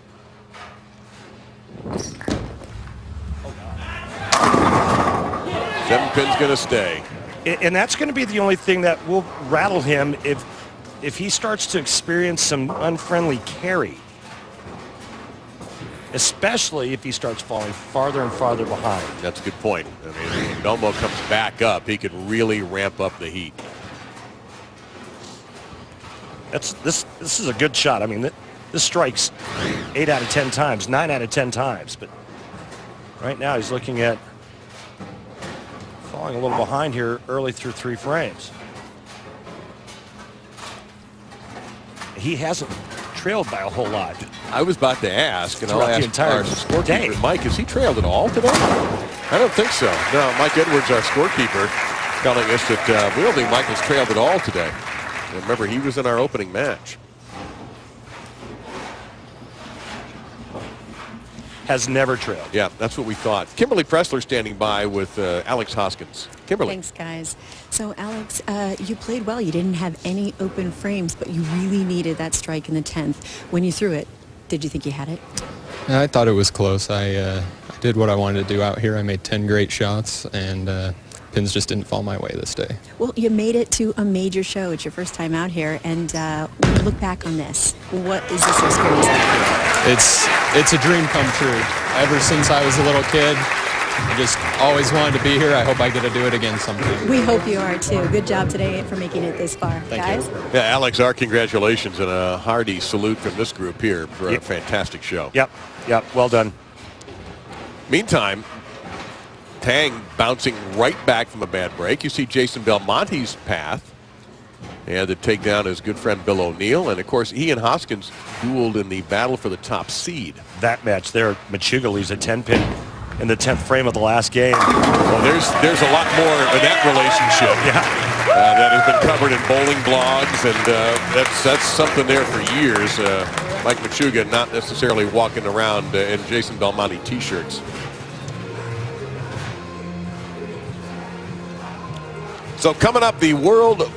[SPEAKER 1] Seven pin's going to stay.
[SPEAKER 3] And that's going to be the only thing that will rattle him if he starts to experience some unfriendly carry. Especially if he starts falling farther and farther behind.
[SPEAKER 1] That's a good point. I mean, when Belmo comes back up, he can really ramp up the heat.
[SPEAKER 3] This is a good shot. I mean, this strikes 8 out of 10 times, 9 out of 10 times. But right now he's looking at falling a little behind here early through 3 frames. He hasn't trailed by a whole lot.
[SPEAKER 1] I was about to ask, and I'll
[SPEAKER 3] Throughout
[SPEAKER 1] ask
[SPEAKER 3] the entire
[SPEAKER 1] our scorekeeper, Mike, has he trailed at all today? I don't think so. No, Mike Edwards, our scorekeeper, telling us that we don't think Mike has trailed at all today. And remember, he was in our opening match.
[SPEAKER 3] Has never trailed.
[SPEAKER 1] Yeah, that's what we thought. Kimberly Pressler standing by with Alex Hoskins. Kimberly.
[SPEAKER 4] Thanks, guys. So, Alex, you played well. You didn't have any open frames, but you really needed that strike in the 10th. When you threw it, did you think you had it?
[SPEAKER 12] I thought it was close. I did what I wanted to do out here. I made 10 great shots, and pins just didn't fall my way this day.
[SPEAKER 4] Well, you made it to a major show. It's your first time out here, and when you look back on this, what is this experience like for you?
[SPEAKER 12] It's a dream come true. Ever since I was a little kid, I just always wanted to be here. I hope I get to do it again sometime.
[SPEAKER 4] We hope you are, too. Good job today for making it this far, guys.
[SPEAKER 1] Yeah, Alex, our congratulations and a hearty salute from this group here for a fantastic show.
[SPEAKER 3] Yep, well done.
[SPEAKER 1] Meantime, Tang bouncing right back from a bad break. You see Jason Belmonte's path. He had to take down his good friend Bill O'Neill. And, of course, he and Hoskins dueled in the battle for the top seed.
[SPEAKER 3] That match there, Machuga leaves a 10-pin in the 10th frame of the last game.
[SPEAKER 1] Well, there's a lot more in that relationship.
[SPEAKER 3] Yeah.
[SPEAKER 1] That has been covered in bowling blogs, and that's something there for years. Mike Machuga not necessarily walking around in Jason Belmonte T-shirts. So coming up, the world.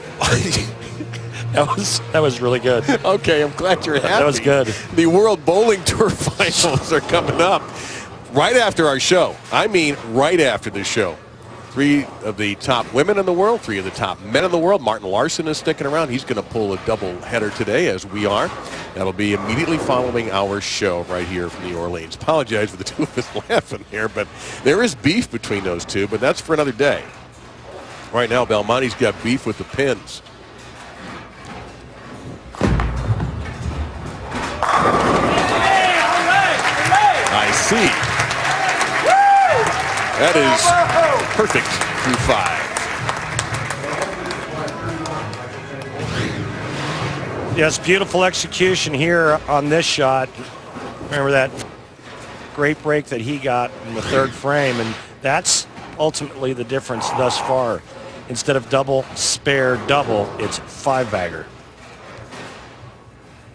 [SPEAKER 3] That was really good.
[SPEAKER 1] Okay, I'm glad you're happy.
[SPEAKER 3] That was good.
[SPEAKER 1] The World Bowling Tour Finals are coming up right after our show. I mean, right after the show. 3 of the top women in the world, 3 of the top men in the world. Martin Larsen is sticking around. He's going to pull a double header today, as we are. That'll be immediately following our show right here from New Orleans. Apologize for the 2 of us laughing here, but there is beef between those 2, but that's for another day. Right now, Belmonte's got beef with the pins. I see. That is perfect through 5.
[SPEAKER 3] Yes, beautiful execution here on this shot. Remember that great break that he got in the 3rd frame, and that's ultimately the difference thus far. Instead of double, spare, double, it's 5-bagger.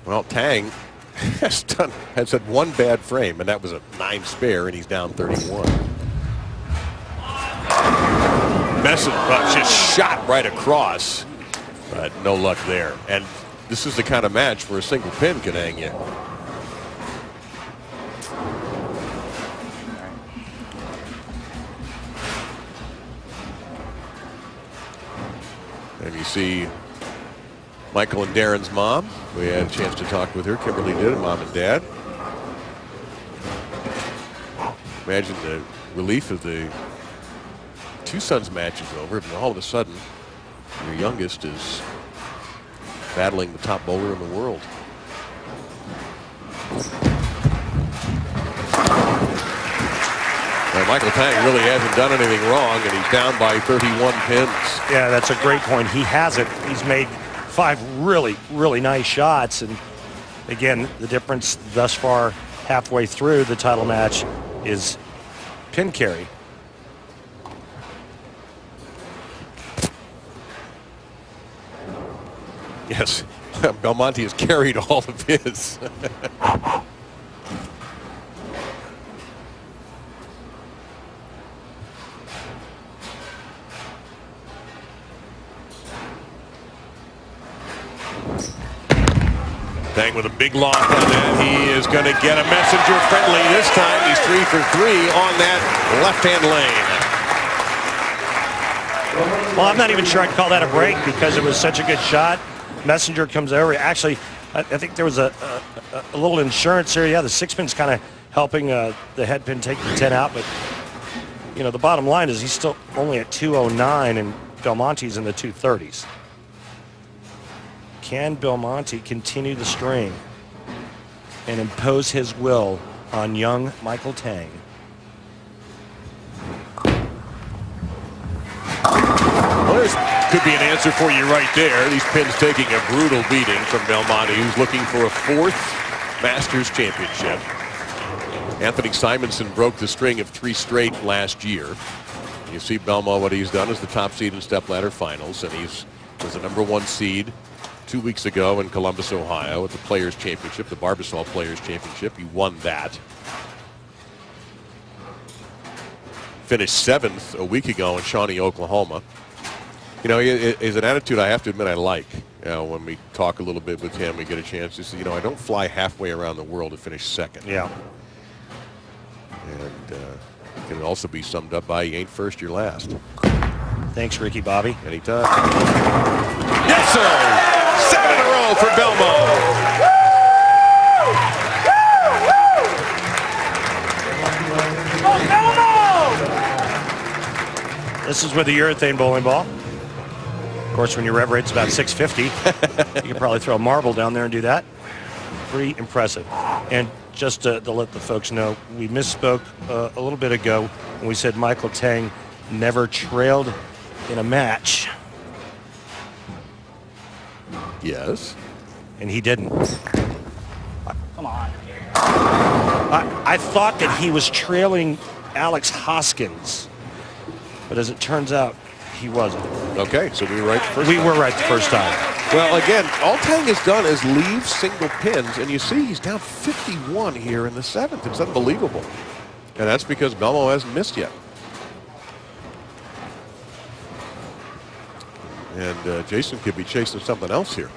[SPEAKER 1] Well, Tang has had 1 bad frame, and that was a 9 spare, and he's down 31. Messenger just shot right across. But no luck there. And this is the kind of match where a single pin can hang you. And you see Michael and Darren's mom. We had a chance to talk with her. Kimberly did, mom and dad. Imagine the relief of the two sons match is over, and all of a sudden your youngest is battling the top bowler in the world. Now, Michael Tang really hasn't done anything wrong, and he's down by 31 pins.
[SPEAKER 3] Yeah, that's a great point. He hasn't. He's made 5 really, really nice shots. And again, the difference thus far halfway through the title match is pin carry.
[SPEAKER 1] Yes, Belmonte has carried all of his. Tang with a big lock on that. He is going to get a messenger friendly this time. He's 3 for 3 on that left-hand lane.
[SPEAKER 3] Well, I'm not even sure I'd call that a break because it was such a good shot. Messenger comes over. Actually, I think there was a little insurance here. Yeah, the 6-pin's kind of helping the head pin take the 10 out. But, you know, the bottom line is he's still only at 209 and Belmonte's in the 230s. Can Belmonte continue the string and impose his will on young Michael Tang?
[SPEAKER 1] Well, this could be an answer for you right there. These pins taking a brutal beating from Belmonte, who's looking for a 4th Masters championship. Anthony Simonson broke the string of 3 straight last year. You see Belmo, what he's done is the top seed in Stepladder finals, and he's was the #1 seed 2 weeks ago in Columbus, Ohio at the Players Championship, the Barbasol Players Championship. He won that. Finished 7th a week ago in Shawnee, Oklahoma. You know, is an attitude I have to admit I like. You know, when we talk a little bit with him, we get a chance to say, you know, I don't fly halfway around the world to finish 2nd.
[SPEAKER 3] Yeah.
[SPEAKER 1] And it can also be summed up by you ain't first, you're last.
[SPEAKER 3] Thanks, Ricky Bobby.
[SPEAKER 1] Anytime. Yes, sir! 7 in a row for Belmo.
[SPEAKER 3] This is with the urethane bowling ball. Of course, when your rev rate's about 650, you can probably throw a marble down there and do that. Pretty impressive. And just to let the folks know, we misspoke a little bit ago when we said Michael Tang never trailed in a match.
[SPEAKER 1] Yes.
[SPEAKER 3] And he didn't.
[SPEAKER 7] Come on.
[SPEAKER 3] I thought that he was trailing Alex Hoskins, but as it turns out, he wasn't.
[SPEAKER 1] Okay, so we were right the first time.
[SPEAKER 3] We were right the first time.
[SPEAKER 1] Well, again, all Tang has done is leave single pins, and you see he's down 51 here in the 7th. It's unbelievable. And that's because Belmo hasn't missed yet. And Jason could be chasing something else here.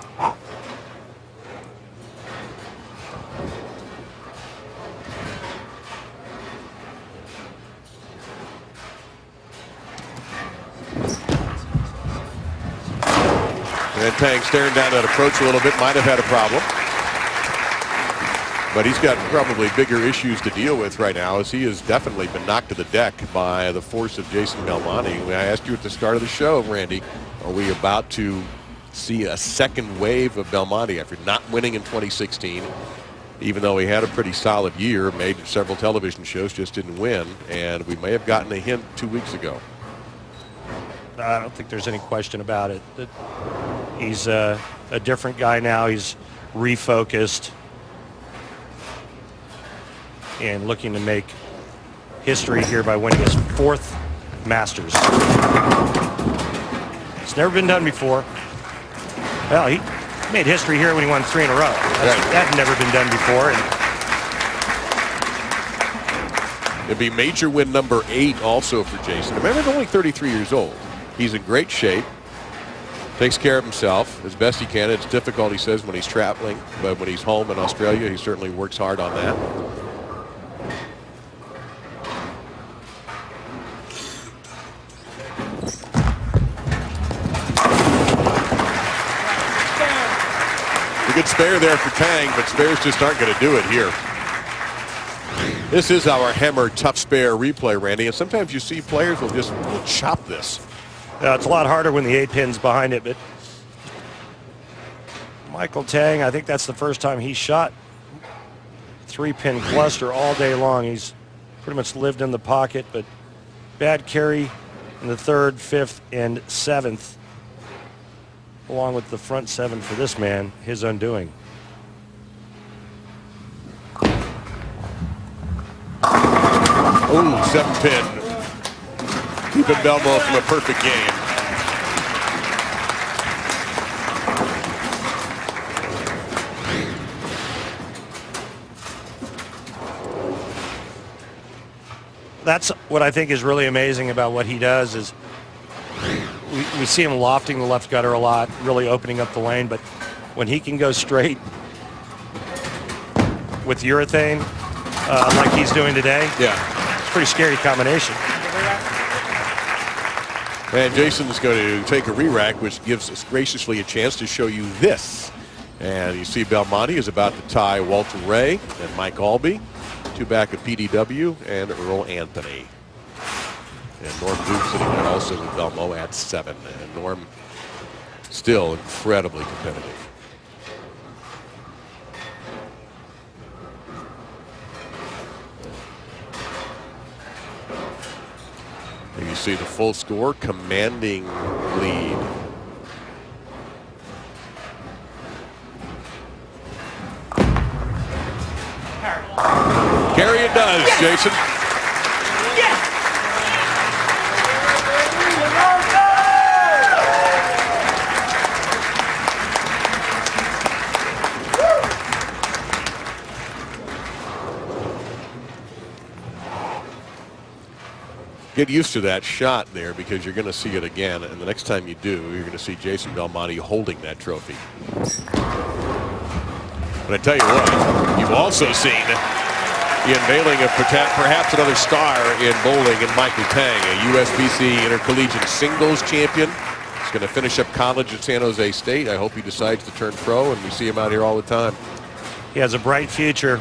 [SPEAKER 1] And Tang staring down that approach a little bit, might have had a problem. But he's got probably bigger issues to deal with right now, as he has definitely been knocked to the deck by the force of Jason Belmonte. I asked you at the start of the show, Randy, are we about to see a second wave of Belmonte after not winning in 2016? Even though he had a pretty solid year, made several television shows, just didn't win. And we may have gotten a hint 2 weeks ago.
[SPEAKER 3] I don't think there's any question about it. He's a different guy now. He's refocused and looking to make history here by winning his 4th Masters. It's never been done before. Well, he made history here when he won 3 in a row. That had never been done before. And
[SPEAKER 1] it'd be major win #8 also for Jason. Remember, he's only 33 years old. He's in great shape. Takes care of himself as best he can. It's difficult, he says, when he's traveling, but when he's home in Australia, he certainly works hard on that. A good spare there for Tang, but spares just aren't going to do it here. This is our hammer tough spare replay, Randy, and sometimes you see players will chop this.
[SPEAKER 3] It's a lot harder when the 8-pin's behind it, but Michael Tang, I think that's the first time he shot 3-pin cluster all day long. He's pretty much lived in the pocket, but bad carry in the 3rd, 5th, and 7th, along with the front 7 for this man, his undoing.
[SPEAKER 1] Ooh, 7-pin. Keeping Belmo from a perfect game.
[SPEAKER 3] That's what I think is really amazing about what he does is we see him lofting the left gutter a lot, really opening up the lane, but when he can go straight with urethane like he's doing today, it's a pretty scary combination.
[SPEAKER 1] And Jason's going to take a re-rack, which gives us graciously a chance to show you this. And you see Belmonte is about to tie Walter Ray and Mike Albee. 2 back of PDW and Earl Anthony. And Norm Duke sitting there also with Belmo at 7. And Norm still incredibly competitive. And you see the full score, commanding lead. Carry it does, Jason. Get used to that shot there because you're going to see it again, and the next time you do, you're going to see Jason Belmonte holding that trophy. But I tell you what, you've also seen the unveiling of perhaps another star in bowling in Michael Tang, a USBC Intercollegiate Singles champion. He's going to finish up college at San Jose State. I hope he decides to turn pro, and we see him out here all the time.
[SPEAKER 3] He has a bright future.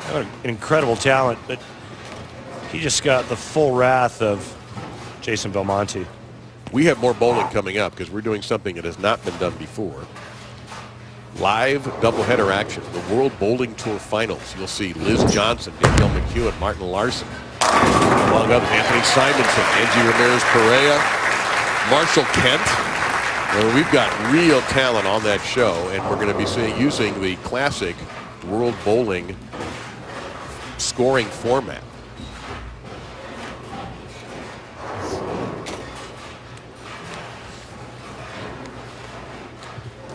[SPEAKER 3] What an incredible talent, but he just got the full wrath of Jason Belmonte.
[SPEAKER 1] We have more bowling coming up because we're doing something that has not been done before. Live doubleheader action, the World Bowling Tour Finals. You'll see Liz Johnson, Danielle McEwen, Martin Larsen, among others, Anthony Simonson, Angie Ramirez-Perea, Marshall Kent. Well, we've got real talent on that show, and we're going to be using the classic World Bowling scoring format.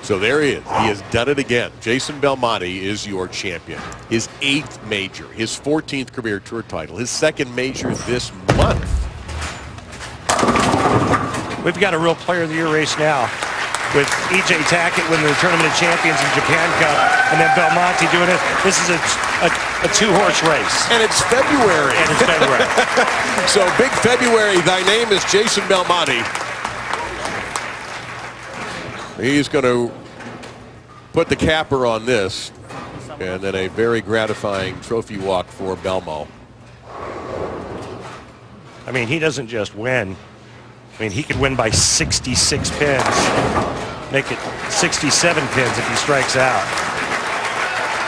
[SPEAKER 1] So there he is. He has done it again. Jason Belmonte is your champion. His 8th major, his 14th career tour title, his 2nd major this month.
[SPEAKER 3] We've got a real player of the year race now with E.J. Tackett winning the Tournament of Champions in Japan Cup, and then Belmonte doing it. This is a 2-horse race.
[SPEAKER 1] And it's February.
[SPEAKER 3] And it's February.
[SPEAKER 1] So big February. Thy name is Jason Belmonte. He's going to put the capper on this, and then a very gratifying trophy walk for Belmo.
[SPEAKER 3] I mean, he doesn't just win. I mean, he could win by 66 pins, make it 67 pins if he strikes out.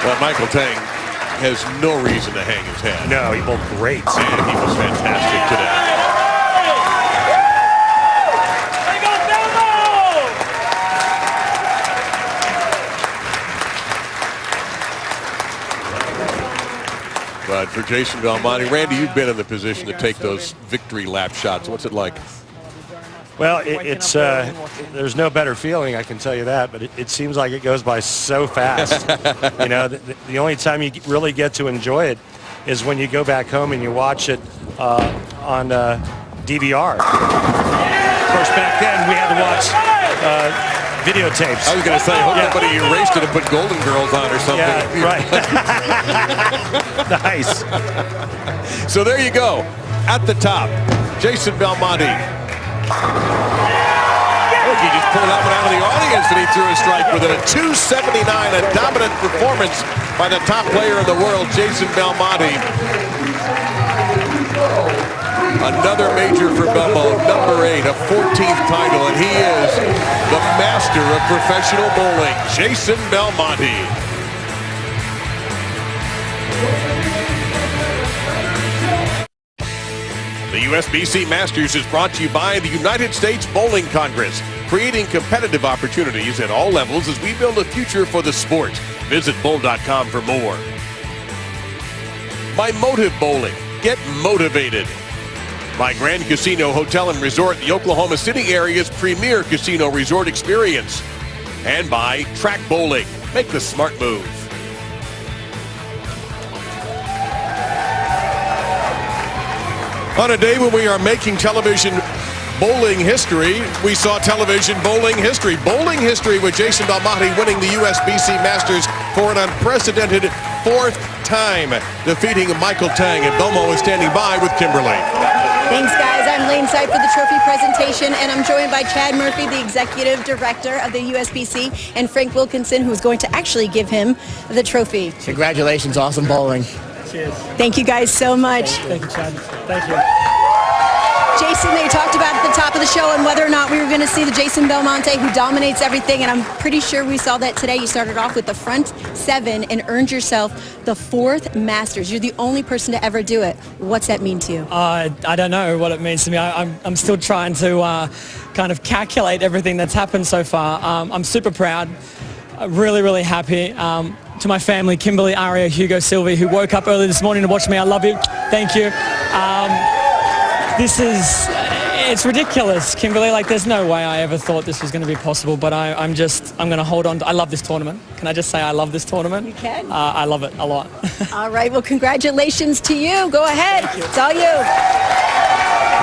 [SPEAKER 1] Well, Michael Tang has no reason to hang his head.
[SPEAKER 3] No, he bowled great.
[SPEAKER 1] And he was fantastic today. But for Jason Belmonte, Randy, you've been in the position to take those victory lap shots. What's it like?
[SPEAKER 3] Well, it's there's no better feeling, I can tell you that, but it seems like it goes by so fast. You know, the only time you really get to enjoy it is when you go back home and you watch it on DVR. Of course, back then we had to watch videotapes.
[SPEAKER 1] I was going to say, I hope nobody erased it and put Golden Girls on or something.
[SPEAKER 3] Yeah, right. Nice.
[SPEAKER 1] So there you go. At the top, Jason Belmonte. Look, he just pulled that one out of the audience and he threw a strike with it. A 279, a dominant performance by the top player in the world, Jason Belmonte. Another major for Belmo, number 8, a 14th title, and he is the master of professional bowling, Jason Belmonte. The USBC Masters is brought to you by the United States Bowling Congress, creating competitive opportunities at all levels as we build a future for the sport. Visit bowl.com for more. By Motive Bowling, get motivated. By Grand Casino Hotel and Resort, the Oklahoma City area's premier casino resort experience. And by Track Bowling, make the smart move. On a day when we are making television bowling history, we saw television bowling history. Bowling history with Jason Belmonte winning the USBC Masters for an unprecedented 4th time, defeating Michael Tang. And Belmo is standing by with Kimberly.
[SPEAKER 4] Thanks, guys. I'm laneside for the trophy presentation, and I'm joined by Chad Murphy, the executive director of the USBC, and Frank Wilkinson, who's going to actually give him the trophy.
[SPEAKER 13] Congratulations, awesome bowling.
[SPEAKER 5] Cheers.
[SPEAKER 4] Thank you guys so much.
[SPEAKER 5] Thank you, Chad. Thank you.
[SPEAKER 4] Jason, they talked about at the top of the show and whether or not we were going to see the Jason Belmonte who dominates everything, and I'm pretty sure we saw that today. You started off with the front 7 and earned yourself the 4th Masters. You're the only person to ever do it. What's that mean to you?
[SPEAKER 5] I don't know what it means to me. I'm still trying to kind of calculate everything that's happened so far. I'm super proud, really, really happy. To my family, Kimberly, Aria, Hugo, Sylvie, who woke up early this morning to watch me. I love you. Thank you. It's ridiculous, Kimberly. Like, there's no way I ever thought this was going to be possible, but I'm going to hold on. I love this tournament. Can I just say I love this tournament?
[SPEAKER 4] You can.
[SPEAKER 5] I love it a lot.
[SPEAKER 4] All right, well, congratulations to you. Go ahead. It's all you.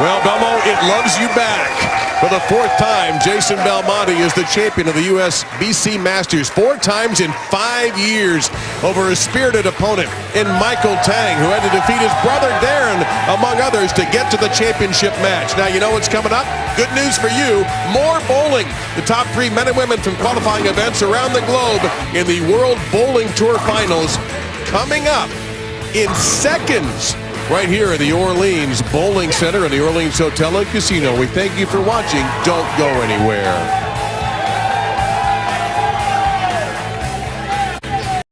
[SPEAKER 1] Well, Belmo, it loves you back. For the 4th time, Jason Belmonte is the champion of the USBC Masters. 4 times in 5 years over a spirited opponent in Michael Tang, who had to defeat his brother Darren, among others, to get to the championship match. Now, you know what's coming up? Good news for you. More bowling. The top 3 men and women from qualifying events around the globe in the World Bowling Tour Finals coming up in seconds. Right here at the Orleans Bowling Center and the Orleans Hotel and Casino. We thank you for watching. Don't go anywhere.